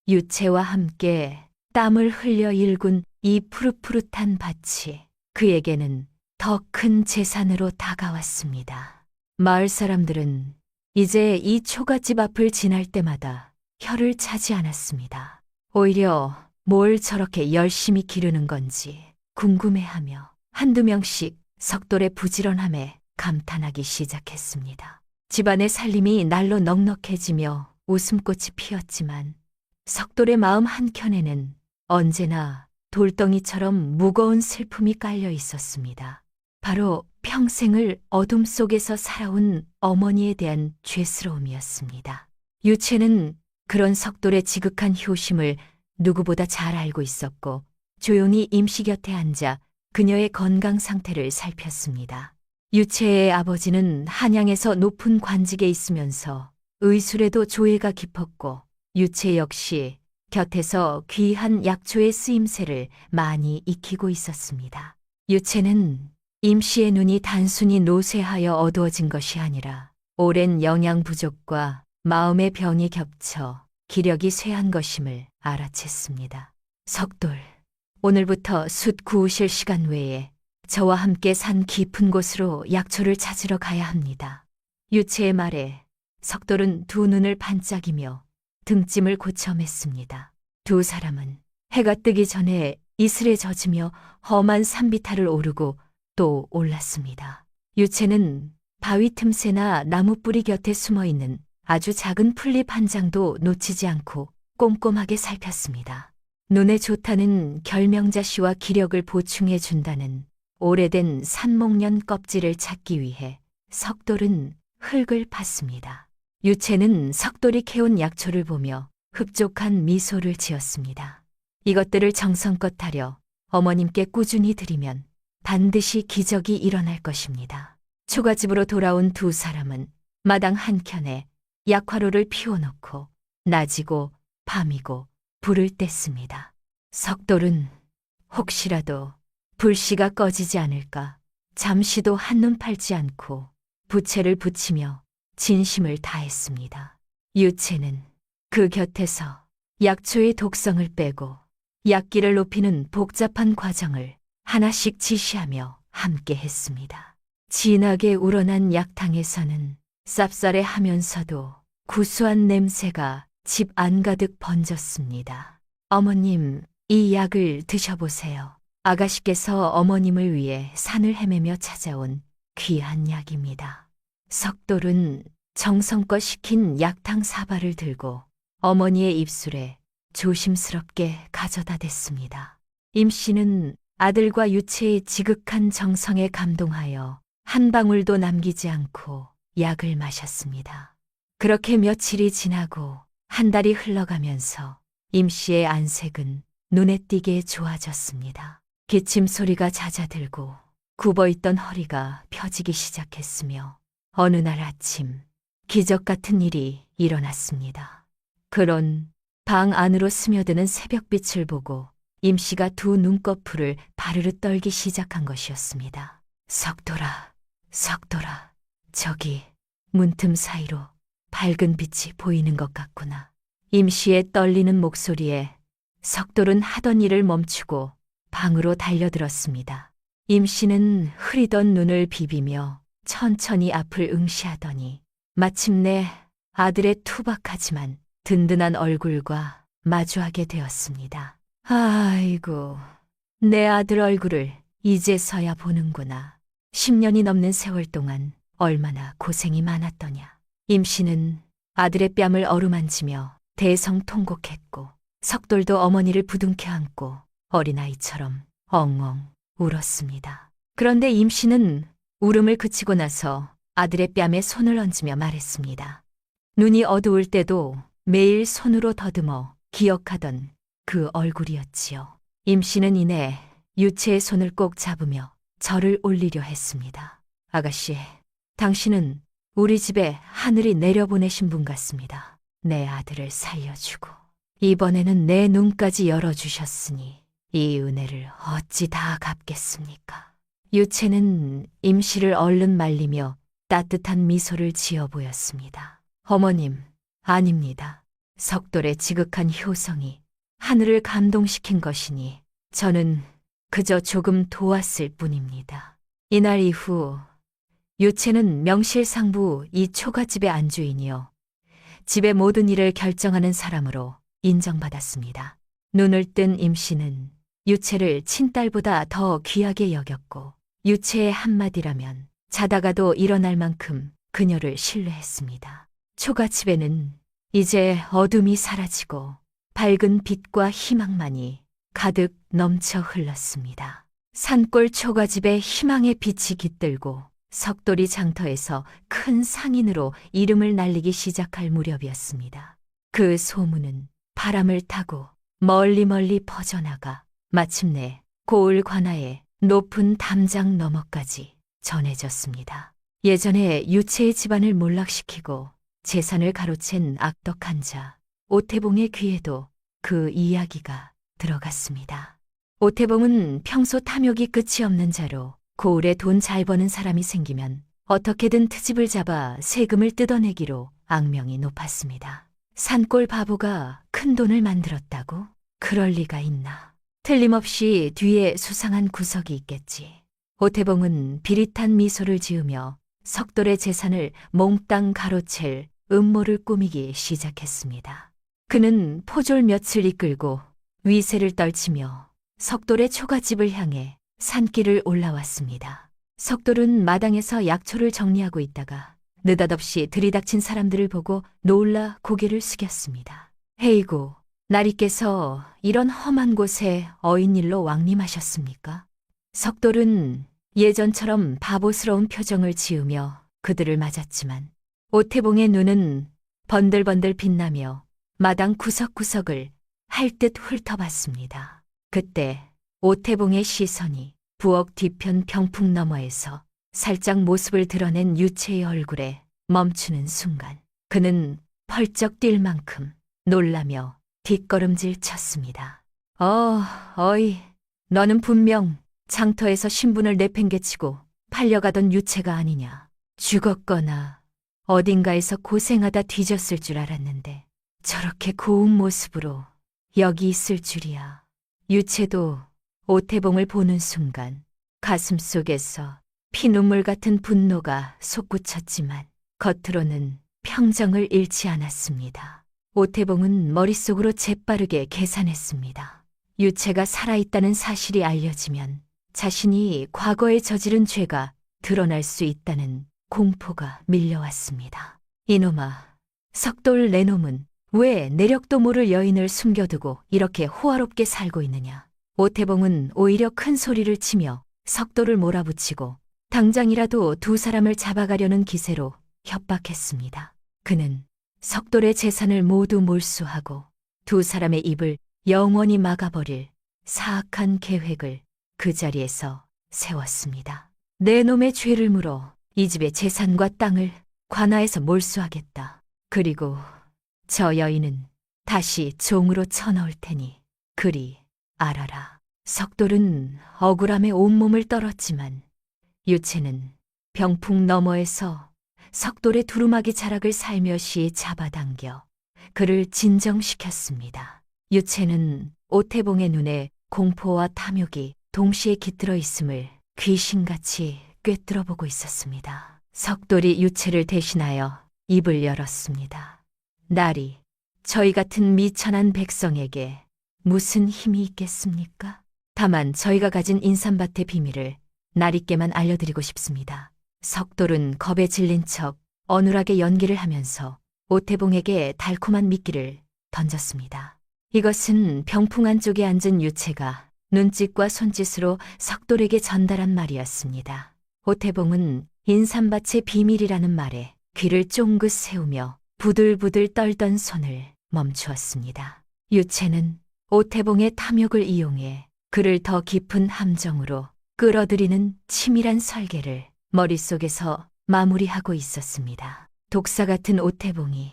유채와 함께 땀을 흘려 일군 이 푸릇푸릇한 밭이 그에게는 더 큰 재산으로 다가왔습니다. 마을 사람들은 이제 이 초가집 앞을 지날 때마다 혀를 차지 않았습니다. 오히려 뭘 저렇게 열심히 기르는 건지 궁금해하며 한두 명씩 석돌의 부지런함에 감탄하기 시작했습니다. 집안의 살림이 날로 넉넉해지며 웃음꽃이 피었지만 석돌의 마음 한켠에는 언제나 돌덩이처럼 무거운 슬픔이 깔려 있었습니다. 바로 평생을 어둠 속에서 살아온 어머니에 대한 죄스러움이었습니다. 유채는 그런 석돌의 지극한 효심을 누구보다 잘 알고 있었고 조용히 임씨 곁에 앉아 그녀의 건강 상태를 살폈습니다. 유채의 아버지는 한양에서 높은 관직에 있으면서 의술에도 조예가 깊었고 유채 역시 곁에서 귀한 약초의 쓰임새를 많이 익히고 있었습니다. 유채는 임씨의 눈이 단순히 노쇠하여 어두워진 것이 아니라 오랜 영양 부족과 마음의 병이 겹쳐 기력이 쇠한 것임을 알아챘습니다. 석돌, 오늘부터 숯 구우실 시간 외에 저와 함께 산 깊은 곳으로 약초를 찾으러 가야 합니다. 유채의 말에 석돌은 두 눈을 반짝이며 등짐을 고쳐맸습니다. 두 사람은 해가 뜨기 전에 이슬에 젖으며 험한 산비탈을 오르고 또 올랐습니다. 유채는 바위 틈새나 나무 뿌리 곁에 숨어있는 아주 작은 풀잎 한 장도 놓치지 않고 꼼꼼하게 살폈습니다. 눈에 좋다는 결명자씨와 기력을 보충해 준다는 오래된 산목련 껍질을 찾기 위해 석돌은 흙을 팠습니다. 유채는 석돌이 캐온 약초를 보며 흡족한 미소를 지었습니다. 이것들을 정성껏 하려 어머님께 꾸준히 드리면 반드시 기적이 일어날 것입니다. 초가집으로 돌아온 두 사람은 마당 한켠에 약화로를 피워놓고 낮이고 밤이고 불을 뗐습니다. 석돌은 혹시라도 불씨가 꺼지지 않을까 잠시도 한눈 팔지 않고 부채를 붙이며 진심을 다했습니다. 유채는 그 곁에서 약초의 독성을 빼고 약기를 높이는 복잡한 과정을 하나씩 지시하며 함께 했습니다. 진하게 우러난 약탕에서는 쌉쌀해하면서도 구수한 냄새가 집 안가득 번졌습니다. 어머님, 이 약을 드셔보세요. 아가씨께서 어머님을 위해 산을 헤매며 찾아온 귀한 약입니다. 석돌은 정성껏 식힌 약탕 사발을 들고 어머니의 입술에 조심스럽게 가져다 댔습니다. 임씨는 아들과 유채의 지극한 정성에 감동하여 한 방울도 남기지 않고 약을 마셨습니다. 그렇게 며칠이 지나고 한 달이 흘러가면서 임 씨의 안색은 눈에 띄게 좋아졌습니다. 기침 소리가 잦아들고 굽어있던 허리가 펴지기 시작했으며 어느 날 아침 기적 같은 일이 일어났습니다. 그런 방 안으로 스며드는 새벽빛을 보고 임 씨가 두 눈꺼풀을 바르르 떨기 시작한 것이었습니다. 석돌아, 석돌아, 저기 문틈 사이로 밝은 빛이 보이는 것 같구나. 임 씨의 떨리는 목소리에 석돌은 하던 일을 멈추고 방으로 달려들었습니다. 임 씨는 흐리던 눈을 비비며 천천히 앞을 응시하더니 마침내 아들의 투박하지만 든든한 얼굴과 마주하게 되었습니다. 아이고, 내 아들 얼굴을 이제서야 보는구나. 10년이 넘는 세월 동안 얼마나 고생이 많았더냐. 임 씨는 아들의 뺨을 어루만지며 대성통곡했고 석돌도 어머니를 부둥켜 안고 어린아이처럼 엉엉 울었습니다. 그런데 임 씨는 울음을 그치고 나서 아들의 뺨에 손을 얹으며 말했습니다. 눈이 어두울 때도 매일 손으로 더듬어 기억하던 그 얼굴이었지요. 임 씨는 이내 유채의 손을 꼭 잡으며 절을 올리려 했습니다. 아가씨, 당신은 우리 집에 하늘이 내려보내신 분 같습니다. 내 아들을 살려주고 이번에는 내 눈까지 열어주셨으니 이 은혜를 어찌 다 갚겠습니까? 유채는 임 씨를 얼른 말리며 따뜻한 미소를 지어 보였습니다. 어머님, 아닙니다. 석돌의 지극한 효성이 하늘을 감동시킨 것이니 저는 그저 조금 도왔을 뿐입니다. 이날 이후 유채는 명실상부 이 초가집의 안주인이요 집의 모든 일을 결정하는 사람으로 인정받았습니다. 눈을 뜬 임 씨는 유채를 친딸보다 더 귀하게 여겼고 유채의 한마디라면 자다가도 일어날 만큼 그녀를 신뢰했습니다. 초가집에는 이제 어둠이 사라지고 밝은 빛과 희망만이 가득 넘쳐 흘렀습니다. 산골 초가집에 희망의 빛이 깃들고 석돌이 장터에서 큰 상인으로 이름을 날리기 시작할 무렵이었습니다. 그 소문은 바람을 타고 멀리 멀리 퍼져나가 마침내 고을 관아의 높은 담장 너머까지 전해졌습니다. 예전에 유채의 집안을 몰락시키고 재산을 가로챈 악덕한 자 오태봉의 귀에도 그 이야기가 들어갔습니다. 오태봉은 평소 탐욕이 끝이 없는 자로 고을에 돈 잘 버는 사람이 생기면 어떻게든 트집을 잡아 세금을 뜯어내기로 악명이 높았습니다. 산골 바보가 큰 돈을 만들었다고? 그럴 리가 있나. 틀림없이 뒤에 수상한 구석이 있겠지. 오태봉은 비릿한 미소를 지으며 석돌의 재산을 몽땅 가로챌 음모를 꾸미기 시작했습니다. 그는 포졸 몇을 이끌고 위세를 떨치며 석돌의 초가집을 향해 산길을 올라왔습니다. 석돌은 마당에서 약초를 정리하고 있다가 느닷없이 들이닥친 사람들을 보고 놀라 고개를 숙였습니다. 헤이고, 나리께서 이런 험한 곳에 어인일로 왕림하셨습니까? 석돌은 예전처럼 바보스러운 표정을 지으며 그들을 맞았지만 오태봉의 눈은 번들번들 빛나며 마당 구석구석을 할 듯 훑어봤습니다. 그때 오태봉의 시선이 부엌 뒤편 병풍 너머에서 살짝 모습을 드러낸 유채의 얼굴에 멈추는 순간 그는 펄쩍 뛸 만큼 놀라며 뒷걸음질 쳤습니다. 어이, 너는 분명 장터에서 신분을 내팽개치고 팔려가던 유채가 아니냐. 죽었거나 어딘가에서 고생하다 뒤졌을 줄 알았는데 저렇게 고운 모습으로 여기 있을 줄이야. 유채도 오태봉을 보는 순간 가슴속에서 피눈물 같은 분노가 솟구쳤지만 겉으로는 평정을 잃지 않았습니다. 오태봉은 머릿속으로 재빠르게 계산했습니다. 유채가 살아있다는 사실이 알려지면 자신이 과거에 저지른 죄가 드러날 수 있다는 공포가 밀려왔습니다. 이놈아, 석돌 내놈은 왜 내력도 모를 여인을 숨겨두고 이렇게 호화롭게 살고 있느냐. 오태봉은 오히려 큰 소리를 치며 석돌을 몰아붙이고 당장이라도 두 사람을 잡아가려는 기세로 협박했습니다. 그는 석돌의 재산을 모두 몰수하고 두 사람의 입을 영원히 막아버릴 사악한 계획을 그 자리에서 세웠습니다. 내 놈의 죄를 물어 이 집의 재산과 땅을 관아에서 몰수하겠다. 그리고 저 여인은 다시 종으로 쳐넣을 테니 그리 알아라. 석돌은 억울함에 온몸을 떨었지만 유채는 병풍 너머에서 석돌의 두루마기 자락을 살며시 잡아당겨 그를 진정시켰습니다. 유채는 오태봉의 눈에 공포와 탐욕이 동시에 깃들어 있음을 귀신같이 꿰뚫어보고 있었습니다. 석돌이 유채를 대신하여 입을 열었습니다. 날이 저희 같은 미천한 백성에게 무슨 힘이 있겠습니까? 다만 저희가 가진 인삼밭의 비밀을 나리께만 알려드리고 싶습니다. 석돌은 겁에 질린 척 어눌하게 연기를 하면서 오태봉에게 달콤한 미끼를 던졌습니다. 이것은 병풍 안쪽에 앉은 유채가 눈짓과 손짓으로 석돌에게 전달한 말이었습니다. 오태봉은 인삼밭의 비밀이라는 말에 귀를 쫑긋 세우며 부들부들 떨던 손을 멈추었습니다. 유채는 오태봉의 탐욕을 이용해 그를 더 깊은 함정으로 끌어들이는 치밀한 설계를 머릿속에서 마무리하고 있었습니다. 독사 같은 오태봉이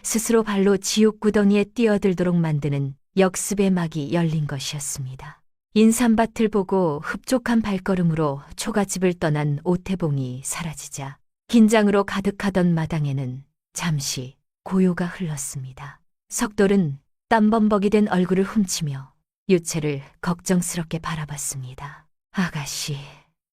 스스로 발로 지옥 구덩이에 뛰어들도록 만드는 역습의 막이 열린 것이었습니다. 인삼밭을 보고 흡족한 발걸음으로 초가집을 떠난 오태봉이 사라지자 긴장으로 가득하던 마당에는 잠시 고요가 흘렀습니다. 석돌은 땀범벅이 된 얼굴을 훔치며 유채를 걱정스럽게 바라봤습니다. 아가씨,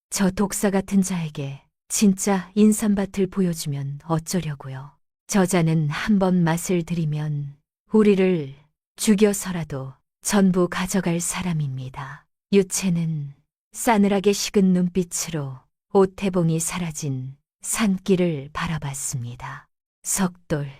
저 독사 같은 자에게 진짜 인삼밭을 보여주면 어쩌려고요. 저자는 한번 맛을 들이면 우리를 죽여서라도 전부 가져갈 사람입니다. 유채는 싸늘하게 식은 눈빛으로 오태봉이 사라진 산길을 바라봤습니다. 석돌,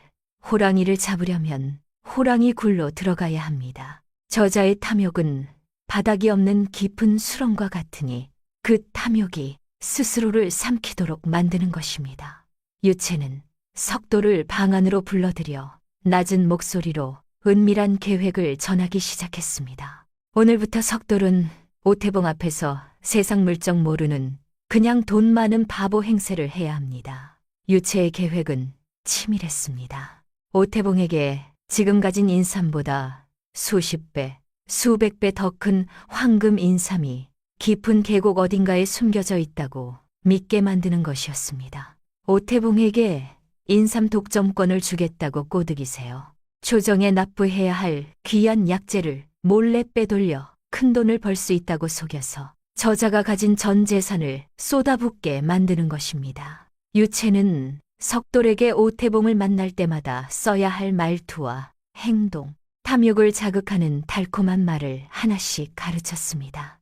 호랑이를 잡으려면 호랑이 굴로 들어가야 합니다. 저자의 탐욕은 바닥이 없는 깊은 수렁과 같으니 그 탐욕이 스스로를 삼키도록 만드는 것입니다. 유채는 석돌을 방 안으로 불러들여 낮은 목소리로 은밀한 계획을 전하기 시작했습니다. 오늘부터 석돌은 오태봉 앞에서 세상 물정 모르는 그냥 돈 많은 바보 행세를 해야 합니다. 유채의 계획은 치밀했습니다. 오태봉에게 지금 가진 인삼보다 수십 배, 수백 배 더 큰 황금 인삼이 깊은 계곡 어딘가에 숨겨져 있다고 믿게 만드는 것이었습니다. 오태봉에게 인삼 독점권을 주겠다고 꼬드기세요. 조정에 납부해야 할 귀한 약재를 몰래 빼돌려 큰돈을 벌 수 있다고 속여서 저자가 가진 전 재산을 쏟아붓게 만드는 것입니다. 유채는 석돌에게 오태봉을 만날 때마다 써야 할 말투와 행동, 탐욕을 자극하는 달콤한 말을 하나씩 가르쳤습니다.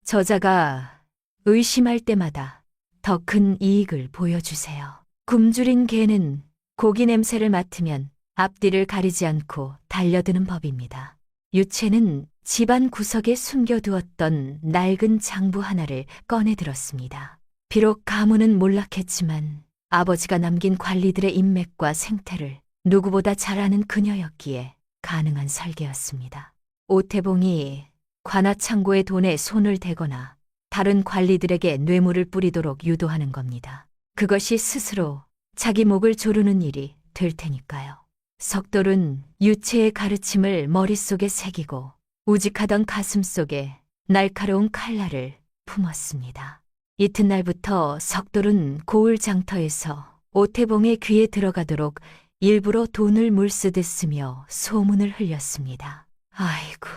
저자가 의심할 때마다 더 큰 이익을 보여주세요. 굶주린 개는 고기 냄새를 맡으면 앞뒤를 가리지 않고 달려드는 법입니다. 유채는 집안 구석에 숨겨두었던 낡은 장부 하나를 꺼내 들었습니다. 비록 가문은 몰락했지만 아버지가 남긴 관리들의 인맥과 생태를 누구보다 잘 아는 그녀였기에 가능한 설계였습니다. 오태봉이 관아창고의 돈에 손을 대거나 다른 관리들에게 뇌물을 뿌리도록 유도하는 겁니다. 그것이 스스로 자기 목을 조르는 일이 될 테니까요. 석돌은 유채의 가르침을 머릿속에 새기고 우직하던 가슴속에 날카로운 칼날을 품었습니다. 이튿날부터 석돌은 고을 장터에서 오태봉의 귀에 들어가도록 일부러 돈을 물쓰듯 쓰며 소문을 흘렸습니다. 아이고,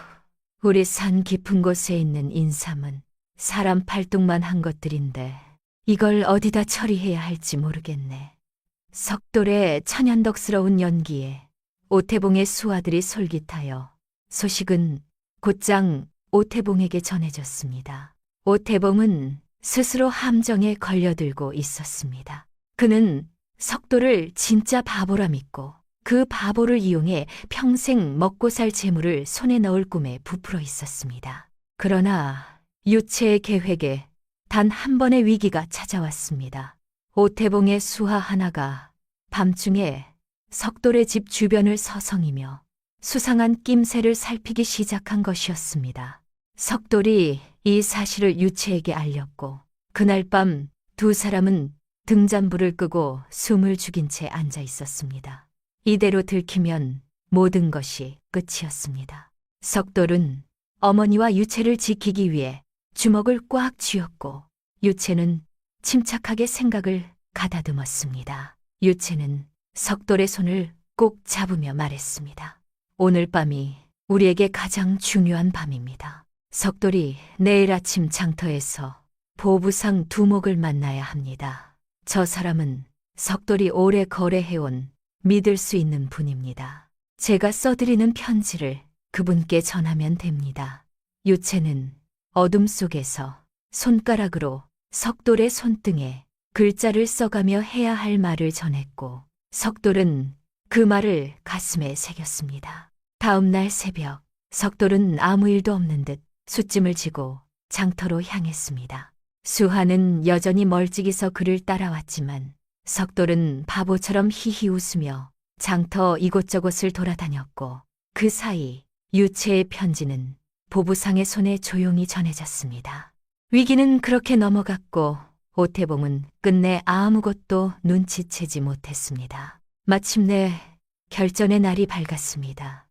우리 산 깊은 곳에 있는 인삼은 사람 팔뚝만 한 것들인데 이걸 어디다 처리해야 할지 모르겠네. 석돌의 천연덕스러운 연기에 오태봉의 수하들이 솔깃하여 소식은 곧장 오태봉에게 전해졌습니다. 오태봉은 스스로 함정에 걸려들고 있었습니다. 그는 석돌을 진짜 바보라 믿고 그 바보를 이용해 평생 먹고 살 재물을 손에 넣을 꿈에 부풀어 있었습니다. 그러나 유채의 계획에 단 한 번의 위기가 찾아왔습니다. 오태봉의 수하 하나가 밤중에 석돌의 집 주변을 서성이며 수상한 낌새를 살피기 시작한 것이었습니다. 석돌이 이 사실을 유채에게 알렸고 그날 밤 두 사람은 등잔불을 끄고 숨을 죽인 채 앉아 있었습니다. 이대로 들키면 모든 것이 끝이었습니다. 석돌은 어머니와 유채를 지키기 위해 주먹을 꽉 쥐었고 유채는 침착하게 생각을 가다듬었습니다. 유채는 석돌의 손을 꼭 잡으며 말했습니다. 오늘 밤이 우리에게 가장 중요한 밤입니다. 석돌이 내일 아침 장터에서 보부상 두목을 만나야 합니다. 저 사람은 석돌이 오래 거래해온 믿을 수 있는 분입니다. 제가 써드리는 편지를 그분께 전하면 됩니다. 유채는 어둠 속에서 손가락으로 석돌의 손등에 글자를 써가며 해야 할 말을 전했고 석돌은 그 말을 가슴에 새겼습니다. 다음 날 새벽 석돌은 아무 일도 없는 듯 숫짐을 지고 장터로 향했습니다. 수하는 여전히 멀찍이서 그를 따라왔지만 석돌은 바보처럼 히히 웃으며 장터 이곳저곳을 돌아다녔고 그 사이 유채의 편지는 보부상의 손에 조용히 전해졌습니다. 위기는 그렇게 넘어갔고 오태봉은 끝내 아무것도 눈치채지 못했습니다. 마침내 결전의 날이 밝았습니다.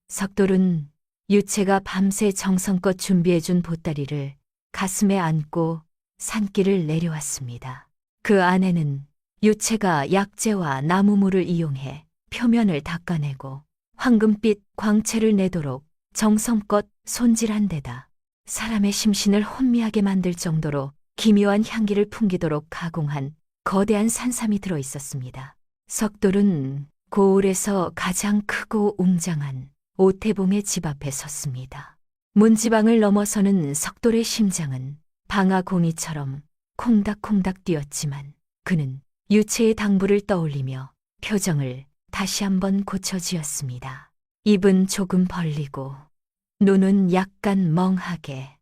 석돌은 유채가 밤새 정성껏 준비해준 보따리를 가슴에 안고 산길을 내려왔습니다. 그 안에는 유채가 약재와 나무물을 이용해 표면을 닦아내고 황금빛 광채를 내도록 정성껏 손질한 데다 사람의 심신을 혼미하게 만들 정도로 기묘한 향기를 풍기도록 가공한 거대한 산삼이 들어 있었습니다. 석돌은 고을에서 가장 크고 웅장한 오태봉의 집 앞에 섰습니다. 문지방을 넘어서는 석돌의 심장은 방아공이처럼 콩닥콩닥 뛰었지만 그는 유채의 당부를 떠올리며 표정을 다시 한번 고쳐지었습니다. 입은 조금 벌리고 눈은 약간 멍하게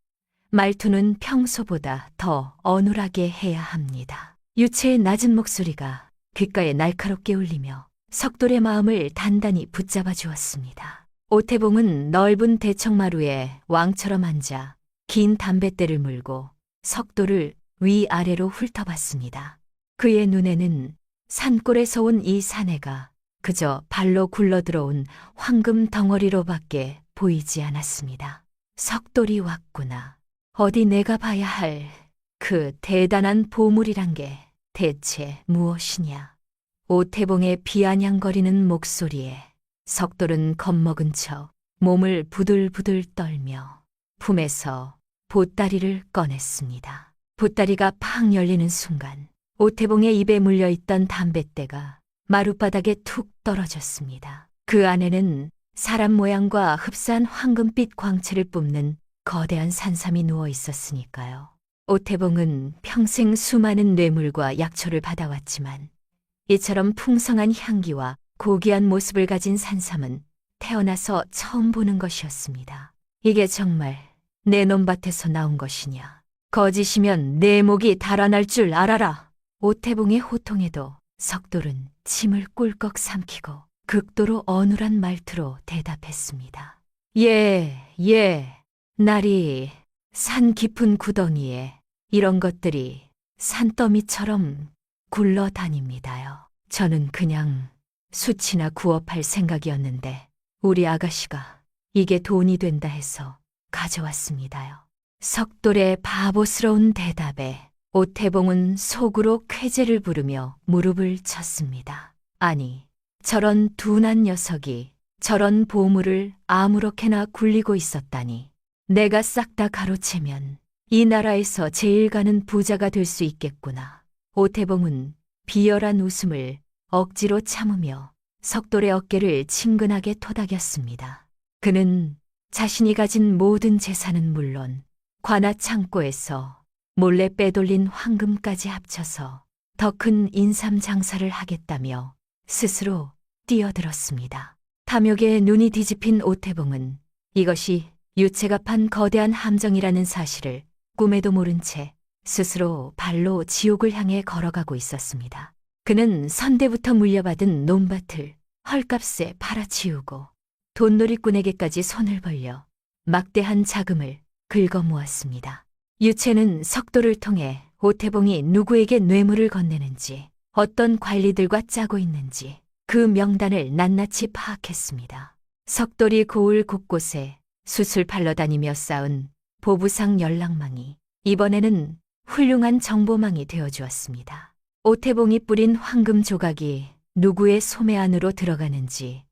말투는 평소보다 더 어눌하게 해야 합니다. 유채의 낮은 목소리가 귓가에 날카롭게 울리며 석돌의 마음을 단단히 붙잡아 주었습니다. 오태봉은 넓은 대청마루에 왕처럼 앉아 긴 담뱃대를 물고 석돌을 위아래로 훑어봤습니다. 그의 눈에는 산골에서 온 이 사내가 그저 발로 굴러들어온 황금 덩어리로밖에 보이지 않았습니다. 석돌이 왔구나. 어디 내가 봐야 할 그 대단한 보물이란 게 대체 무엇이냐. 오태봉의 비아냥거리는 목소리에 석돌은 겁먹은 척 몸을 부들부들 떨며 품에서 보따리를 꺼냈습니다. 보따리가 팍 열리는 순간 오태봉의 입에 물려있던 담뱃대가 마룻바닥에 툭 떨어졌습니다. 그 안에는 사람 모양과 흡사한 황금빛 광채를 뿜는 거대한 산삼이 누워 있었으니까요. 오태봉은 평생 수많은 뇌물과 약초를 받아왔지만 이처럼 풍성한 향기와 고귀한 모습을 가진 산삼은 태어나서 처음 보는 것이었습니다. 이게 정말 내 논밭에서 나온 것이냐. 거짓이면 내 목이 달아날 줄 알아라. 오태봉의 호통에도 석돌은 침을 꿀꺽 삼키고 극도로 어눌한 말투로 대답했습니다. 예. 날이 산 깊은 구덩이에 이런 것들이 산더미처럼 굴러다닙니다요. 저는 그냥 숯이나 구업할 생각이었는데 우리 아가씨가 이게 돈이 된다 해서 가져왔습니다요. 석돌의 바보스러운 대답에 오태봉은 속으로 쾌재를 부르며 무릎을 쳤습니다. 아니, 저런 둔한 녀석이 저런 보물을 아무렇게나 굴리고 있었다니. 내가 싹 다 가로채면 이 나라에서 제일 가는 부자가 될 수 있겠구나. 오태봉은 비열한 웃음을 억지로 참으며 석돌의 어깨를 친근하게 토닥였습니다. 그는 자신이 가진 모든 재산은 물론 관아 창고에서 몰래 빼돌린 황금까지 합쳐서 더 큰 인삼 장사를 하겠다며 스스로 뛰어들었습니다. 탐욕에 눈이 뒤집힌 오태봉은 이것이 유채가 판 거대한 함정이라는 사실을 꿈에도 모른 채 스스로 발로 지옥을 향해 걸어가고 있었습니다. 그는 선대부터 물려받은 논밭을 헐값에 팔아치우고 돈놀이꾼에게까지 손을 벌려 막대한 자금을 긁어 모았습니다. 유채는 석도를 통해 오태봉이 누구에게 뇌물을 건네는지, 어떤 관리들과 짜고 있는지 그 명단을 낱낱이 파악했습니다. 석돌이 고을 곳곳에 숯을 팔러 다니며 쌓은 보부상 연락망이 이번에는 훌륭한 정보망이 되어주었습니다. 오태봉이 뿌린 황금 조각이 누구의 소매 안으로 들어가는지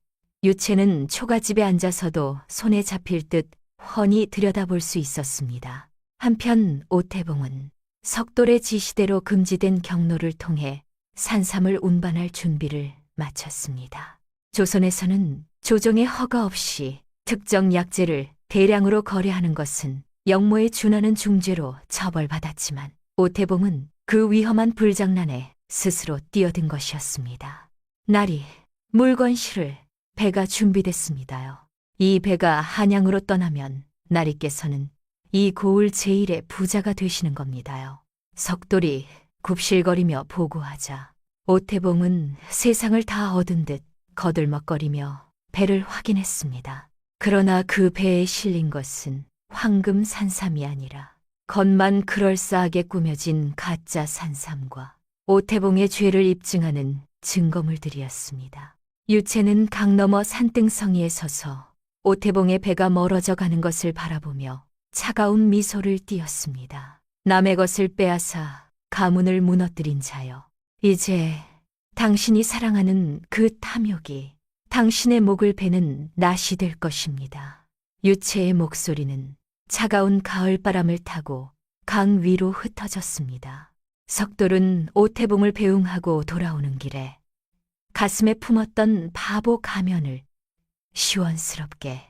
유채는 초가집에 앉아서도 손에 잡힐 듯 훤히 들여다볼 수 있었습니다. 한편 오태봉은 석돌의 지시대로 금지된 경로를 통해 산삼을 운반할 준비를 마쳤습니다. 조선에서는 조정의 허가 없이 특정 약재를 대량으로 거래하는 것은 영모에 준하는 중죄로 처벌받았지만 오태봉은 그 위험한 불장난에 스스로 뛰어든 것이었습니다. 날이 물건실을 배가 준비됐습니다요. 이 배가 한양으로 떠나면 나리께서는 이 고을 제일의 부자가 되시는 겁니다요. 석돌이 굽실거리며 보고하자 오태봉은 세상을 다 얻은 듯 거들먹거리며 배를 확인했습니다. 그러나 그 배에 실린 것은 황금 산삼이 아니라 겉만 그럴싸하게 꾸며진 가짜 산삼과 오태봉의 죄를 입증하는 증거물들이었습니다. 유채는 강 너머 산등성이에 서서 오태봉의 배가 멀어져 가는 것을 바라보며 차가운 미소를 띄었습니다. 남의 것을 빼앗아 가문을 무너뜨린 자여, 이제 당신이 사랑하는 그 탐욕이 당신의 목을 베는 낫이 될 것입니다. 유채의 목소리는 차가운 가을바람을 타고 강 위로 흩어졌습니다. 석돌은 오태봉을 배웅하고 돌아오는 길에 가슴에 품었던 바보 가면을 시원스럽게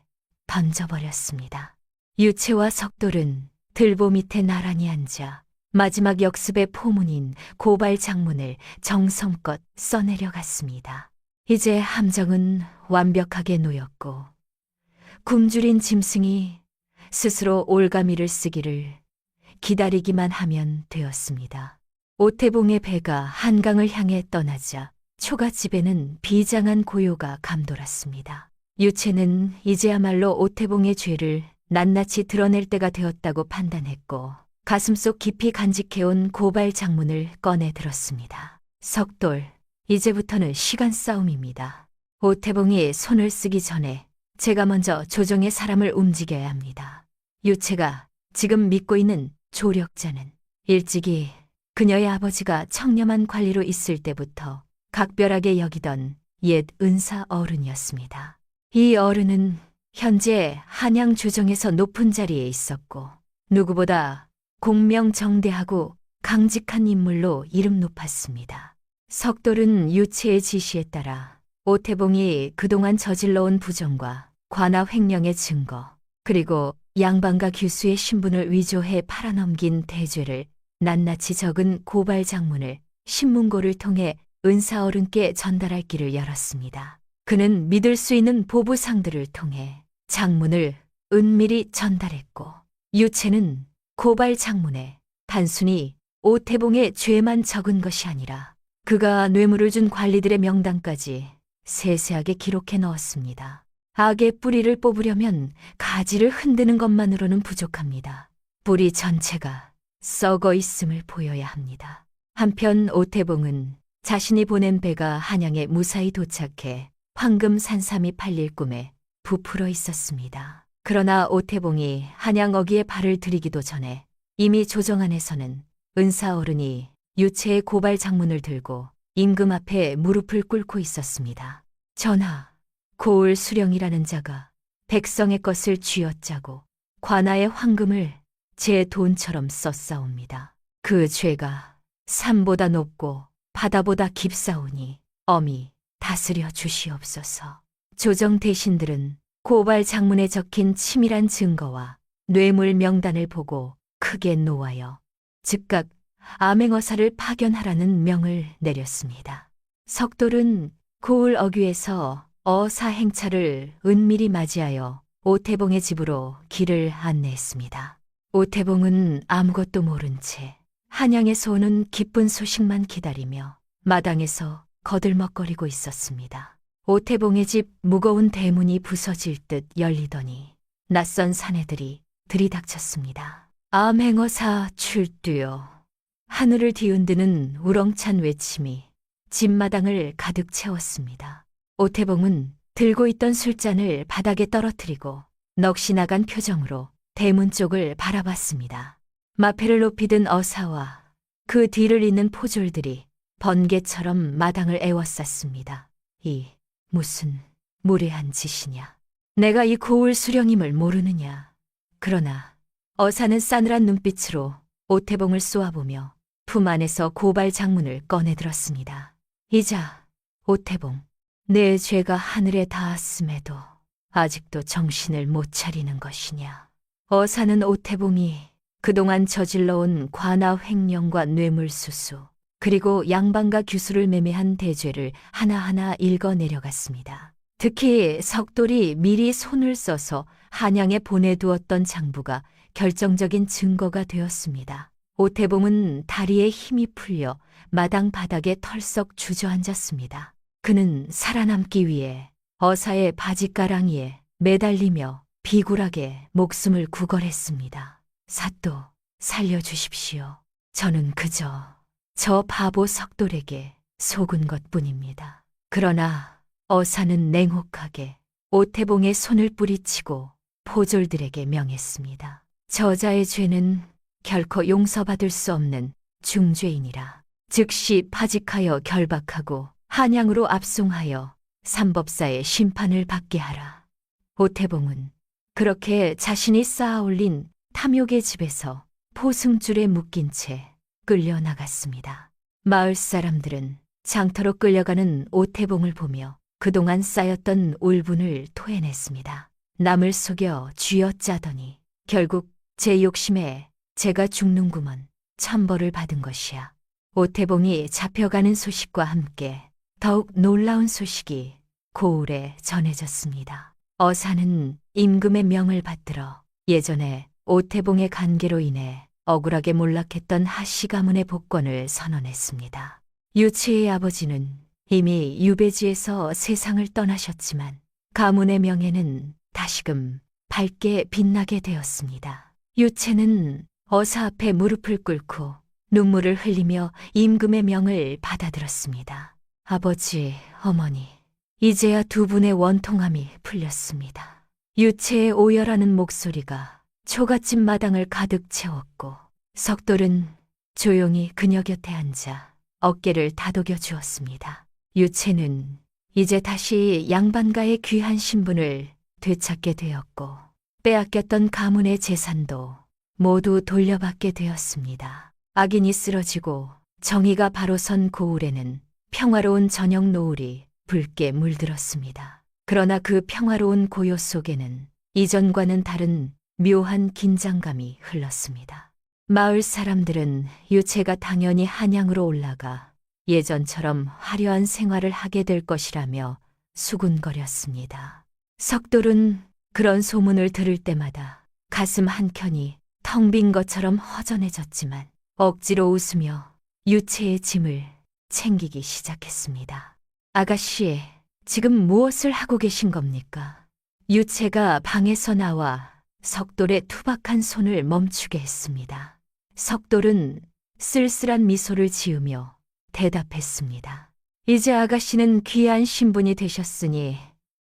던져버렸습니다. 유채와 석돌은 들보 밑에 나란히 앉아 마지막 역습의 포문인 고발 장문을 정성껏 써내려갔습니다. 이제 함정은 완벽하게 놓였고 굶주린 짐승이 스스로 올가미를 쓰기를 기다리기만 하면 되었습니다. 오태봉의 배가 한강을 향해 떠나자 초가집에는 비장한 고요가 감돌았습니다. 유채는 이제야말로 오태봉의 죄를 낱낱이 드러낼 때가 되었다고 판단했고 가슴속 깊이 간직해온 고발 장문을 꺼내 들었습니다. 석돌, 이제부터는 시간 싸움입니다. 오태봉이 손을 쓰기 전에 제가 먼저 조정의 사람을 움직여야 합니다. 유채가 지금 믿고 있는 조력자는 일찍이 그녀의 아버지가 청렴한 관리로 있을 때부터 각별하게 여기던 옛 은사 어른이었습니다. 이 어른은 현재 한양 조정에서 높은 자리에 있었고 누구보다 공명정대하고 강직한 인물로 이름 높았습니다. 석돌은 유채의 지시에 따라 오태봉이 그동안 저질러온 부정과 관아 횡령의 증거, 그리고 양반가 규수의 신분을 위조해 팔아넘긴 대죄를 낱낱이 적은 고발 장문을 신문고를 통해 은사어른께 전달할 길을 열었습니다. 그는 믿을 수 있는 보부상들을 통해 장문을 은밀히 전달했고 유채는 고발 장문에 단순히 오태봉의 죄만 적은 것이 아니라 그가 뇌물을 준 관리들의 명단까지 세세하게 기록해 넣었습니다. 악의 뿌리를 뽑으려면 가지를 흔드는 것만으로는 부족합니다. 뿌리 전체가 썩어 있음을 보여야 합니다. 한편 오태봉은 자신이 보낸 배가 한양에 무사히 도착해 황금 산삼이 팔릴 꿈에 부풀어 있었습니다. 그러나 오태봉이 한양 어귀에 발을 들이기도 전에 이미 조정 안에서는 은사어른이 유채의 고발 장문을 들고 임금 앞에 무릎을 꿇고 있었습니다. 전하, 고을 수령이라는 자가 백성의 것을 쥐어짜고 관아의 황금을 제 돈처럼 썼사옵니다. 그 죄가 산보다 높고 바다보다 깊사오니 엄히 다스려 주시옵소서. 조정 대신들은 고발 장문에 적힌 치밀한 증거와 뇌물 명단을 보고 크게 노하여 즉각 암행어사를 파견하라는 명을 내렸습니다. 석돌은 고을 어귀에서 어사 행차를 은밀히 맞이하여 오태봉의 집으로 길을 안내했습니다. 오태봉은 아무것도 모른 채 한양에서 오는 기쁜 소식만 기다리며 마당에서 거들먹거리고 있었습니다. 오태봉의 집 무거운 대문이 부서질 듯 열리더니 낯선 사내들이 들이닥쳤습니다. 암행어사 출두요. 하늘을 뒤흔드는 우렁찬 외침이 집마당을 가득 채웠습니다. 오태봉은 들고 있던 술잔을 바닥에 떨어뜨리고 넋이 나간 표정으로 대문 쪽을 바라봤습니다. 마패를 높이 든 어사와 그 뒤를 잇는 포졸들이 번개처럼 마당을 에워쌌습니다. 이 무슨 무례한 짓이냐. 내가 이 고을 수령임을 모르느냐. 그러나 어사는 싸늘한 눈빛으로 오태봉을 쏘아보며 품 안에서 고발 장문을 꺼내들었습니다. 이자, 오태봉, 내 죄가 하늘에 닿았음에도 아직도 정신을 못 차리는 것이냐. 어사는 오태봉이 그동안 저질러온 관아 횡령과 뇌물수수, 그리고 양반과 규수를 매매한 대죄를 하나하나 읽어 내려갔습니다. 특히 석돌이 미리 손을 써서 한양에 보내두었던 장부가 결정적인 증거가 되었습니다. 오태봉은 다리에 힘이 풀려 마당 바닥에 털썩 주저앉았습니다. 그는 살아남기 위해 어사의 바지가랑이에 매달리며 비굴하게 목숨을 구걸했습니다. 사또, 살려주십시오. 저는 그저 저 바보 석돌에게 속은 것뿐입니다. 그러나 어사는 냉혹하게 오태봉의 손을 뿌리치고 포졸들에게 명했습니다. 저자의 죄는 결코 용서받을 수 없는 중죄이니라. 즉시 파직하여 결박하고 한양으로 압송하여 삼법사의 심판을 받게 하라. 오태봉은 그렇게 자신이 쌓아올린 탐욕의 집에서 포승줄에 묶인 채 끌려나갔습니다. 마을 사람들은 장터로 끌려가는 오태봉을 보며 그동안 쌓였던 울분을 토해냈습니다. 남을 속여 쥐어짜더니 결국 제 욕심에 제가 죽는구먼 천벌을 받은 것이야. 오태봉이 잡혀가는 소식과 함께 더욱 놀라운 소식이 고을에 전해졌습니다. 어사는 임금의 명을 받들어 예전에 오태봉의 관계로 인해 억울하게 몰락했던 하씨 가문의 복권을 선언했습니다. 유치의 아버지는 이미 유배지에서 세상을 떠나셨지만 가문의 명예는 다시금 밝게 빛나게 되었습니다. 유채는 어사 앞에 무릎을 꿇고 눈물을 흘리며 임금의 명을 받아들었습니다. 아버지, 어머니, 이제야 두 분의 원통함이 풀렸습니다. 유채의 오열하는 목소리가 초가집 마당을 가득 채웠고 석돌은 조용히 그녀 곁에 앉아 어깨를 다독여 주었습니다. 유채는 이제 다시 양반가의 귀한 신분을 되찾게 되었고 빼앗겼던 가문의 재산도 모두 돌려받게 되었습니다. 악인이 쓰러지고 정의가 바로 선 고을에는 평화로운 저녁 노을이 붉게 물들었습니다. 그러나 그 평화로운 고요 속에는 이전과는 다른 묘한 긴장감이 흘렀습니다. 마을 사람들은 유채가 당연히 한양으로 올라가 예전처럼 화려한 생활을 하게 될 것이라며 수군거렸습니다. 석돌은 그런 소문을 들을 때마다 가슴 한켠이 텅 빈 것처럼 허전해졌지만 억지로 웃으며 유채의 짐을 챙기기 시작했습니다. 아가씨, 지금 무엇을 하고 계신 겁니까? 유채가 방에서 나와 석돌의 투박한 손을 멈추게 했습니다. 석돌은 쓸쓸한 미소를 지으며 대답했습니다. 이제 아가씨는 귀한 신분이 되셨으니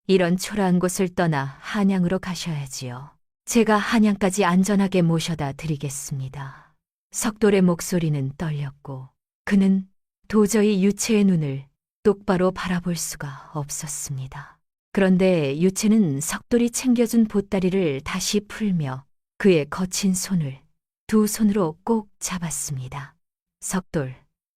이런 초라한 곳을 떠나 한양으로 가셔야지요. 제가 한양까지 안전하게 모셔다 드리겠습니다. 석돌의 목소리는 떨렸고 그는 도저히 유채의 눈을 똑바로 바라볼 수가 없었습니다. 그런데 유채는 석돌이 챙겨준 보따리를 다시 풀며 그의 거친 손을 두 손으로 꼭 잡았습니다. 석돌,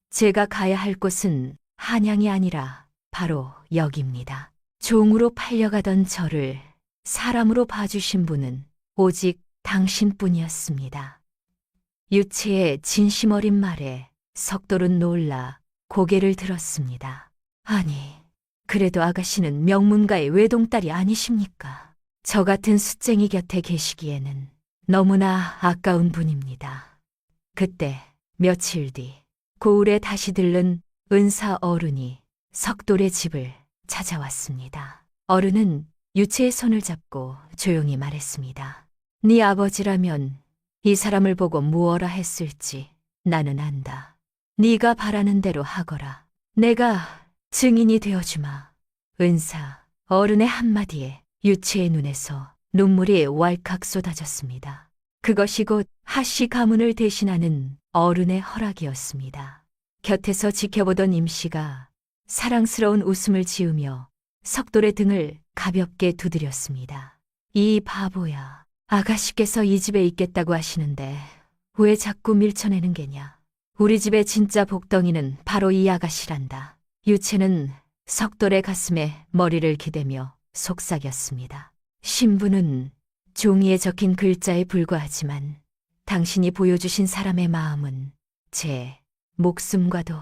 제가 가야 할 곳은 한양이 아니라 바로 여기입니다. 종으로 팔려가던 저를 사람으로 봐주신 분은 오직 당신뿐이었습니다. 유채의 진심 어린 말에 석돌은 놀라 고개를 들었습니다. 아니, 그래도 아가씨는 명문가의 외동딸이 아니십니까? 저 같은 숫쟁이 곁에 계시기에는 너무나 아까운 분입니다. 그때 며칠 뒤 고을에 다시 들른 은사 어른이 석돌의 집을 찾아왔습니다. 어른은 유채의 손을 잡고 조용히 말했습니다. 네 아버지라면 이 사람을 보고 무엇라 했을지 나는 안다. 네가 바라는 대로 하거라. 내가 증인이 되어주마. 은사 어른의 한마디에 유채의 눈에서 눈물이 왈칵 쏟아졌습니다. 그것이 곧 하씨 가문을 대신하는 어른의 허락이었습니다. 곁에서 지켜보던 임씨가 사랑스러운 웃음을 지으며 석돌의 등을 가볍게 두드렸습니다. 이 바보야. 아가씨께서 이 집에 있겠다고 하시는데 왜 자꾸 밀쳐내는 게냐. 우리 집의 진짜 복덩이는 바로 이 아가씨란다. 유채는 석돌의 가슴에 머리를 기대며 속삭였습니다. 신부는 종이에 적힌 글자에 불과하지만 당신이 보여주신 사람의 마음은 제 목숨과도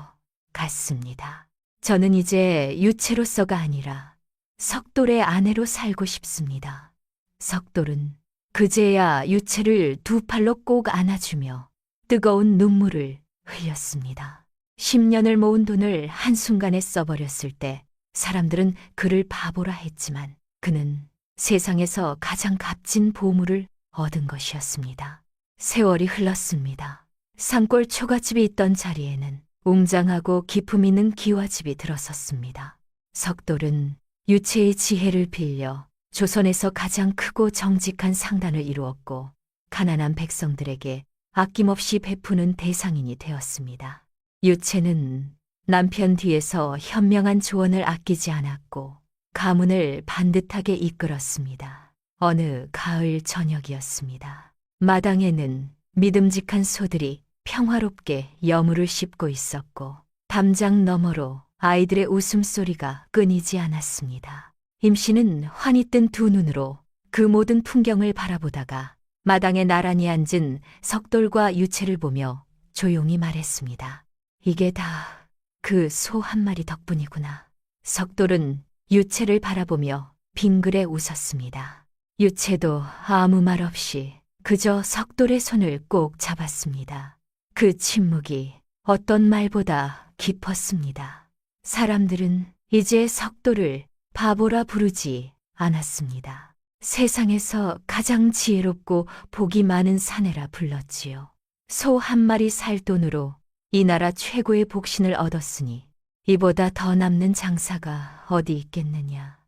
같습니다. 저는 이제 유채로서가 아니라 석돌의 아내로 살고 싶습니다. 석돌은 그제야 유채를 두 팔로 꼭 안아주며 뜨거운 눈물을 흘렸습니다. 10년을 모은 돈을 한순간에 써버렸을 때 사람들은 그를 바보라 했지만 그는 세상에서 가장 값진 보물을 얻은 것이었습니다. 세월이 흘렀습니다. 산골 초가집이 있던 자리에는 웅장하고 기품 있는 기와집이 들어섰습니다. 석돌은 유채의 지혜를 빌려 조선에서 가장 크고 정직한 상단을 이루었고 가난한 백성들에게 아낌없이 베푸는 대상인이 되었습니다. 유채는 남편 뒤에서 현명한 조언을 아끼지 않았고 가문을 반듯하게 이끌었습니다. 어느 가을 저녁이었습니다. 마당에는 믿음직한 소들이 평화롭게 여물을 씹고 있었고 담장 너머로 아이들의 웃음소리가 끊이지 않았습니다. 임씨는 환히 뜬 두 눈으로 그 모든 풍경을 바라보다가 마당에 나란히 앉은 석돌과 유채를 보며 조용히 말했습니다. 이게 다 그 소 한 마리 덕분이구나. 석돌은 유채를 바라보며 빙그레 웃었습니다. 유채도 아무 말 없이 그저 석돌의 손을 꼭 잡았습니다. 그 침묵이 어떤 말보다 깊었습니다. 사람들은 이제 석돌을 바보라 부르지 않았습니다. 세상에서 가장 지혜롭고 복이 많은 사내라 불렀지요. 소 한 마리 살 돈으로 이 나라 최고의 복신을 얻었으니 이보다 더 남는 장사가 어디 있겠느냐.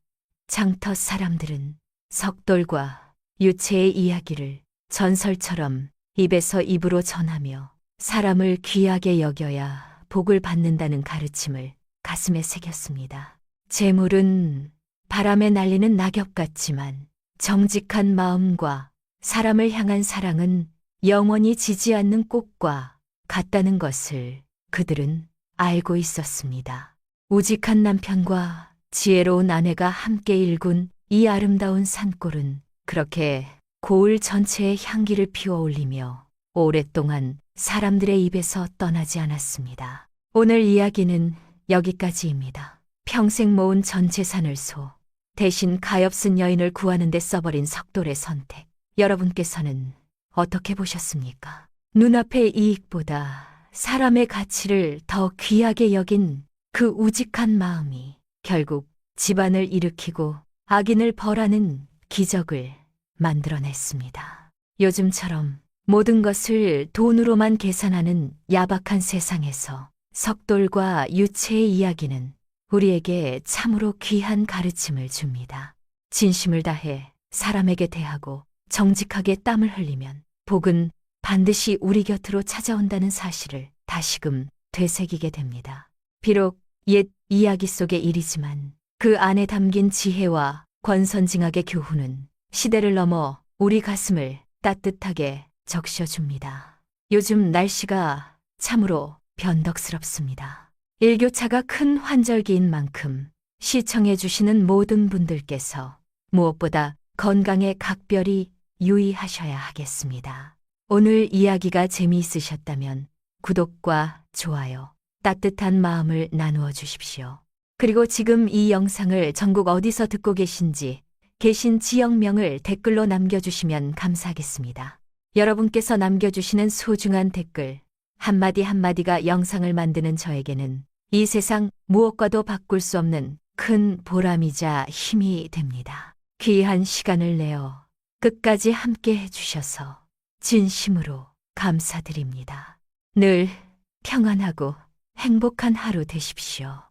장터 사람들은 석돌과 유채의 이야기를 전설처럼 입에서 입으로 전하며 사람을 귀하게 여겨야 복을 받는다는 가르침을 가슴에 새겼습니다. 재물은 바람에 날리는 낙엽 같지만 정직한 마음과 사람을 향한 사랑은 영원히 지지 않는 꽃과 같다는 것을 그들은 알고 있었습니다. 우직한 남편과 지혜로운 아내가 함께 일군 이 아름다운 산골은 그렇게 고을 전체에 향기를 피워 올리며 오랫동안 사람들의 입에서 떠나지 않았습니다. 오늘 이야기는 여기까지입니다. 평생 모은 전 재산을 대신 가엾은 여인을 구하는 데 써버린 석돌의 선택. 여러분께서는 어떻게 보셨습니까? 눈앞의 이익보다 사람의 가치를 더 귀하게 여긴 그 우직한 마음이 결국 집안을 일으키고 악인을 벌하는 기적을 만들어냈습니다. 요즘처럼 모든 것을 돈으로만 계산하는 야박한 세상에서 석돌과 유채의 이야기는 우리에게 참으로 귀한 가르침을 줍니다. 진심을 다해 사람에게 대하고 정직하게 땀을 흘리면 복은 반드시 우리 곁으로 찾아온다는 사실을 다시금 되새기게 됩니다. 비록 옛 이야기 속의 일이지만 그 안에 담긴 지혜와 권선징악의 교훈은 시대를 넘어 우리 가슴을 따뜻하게 적셔줍니다. 요즘 날씨가 참으로 변덕스럽습니다. 일교차가 큰 환절기인 만큼 시청해주시는 모든 분들께서 무엇보다 건강에 각별히 유의하셔야 하겠습니다. 오늘 이야기가 재미있으셨다면 구독과 좋아요, 따뜻한 마음을 나누어 주십시오. 그리고 지금 이 영상을 전국 어디서 듣고 계신지 계신 지역명을 댓글로 남겨주시면 감사하겠습니다. 여러분께서 남겨주시는 소중한 댓글 한마디 한마디가 영상을 만드는 저에게는 이 세상 무엇과도 바꿀 수 없는 큰 보람이자 힘이 됩니다. 귀한 시간을 내어 끝까지 함께 해주셔서 진심으로 감사드립니다. 늘 평안하고 행복한 하루 되십시오.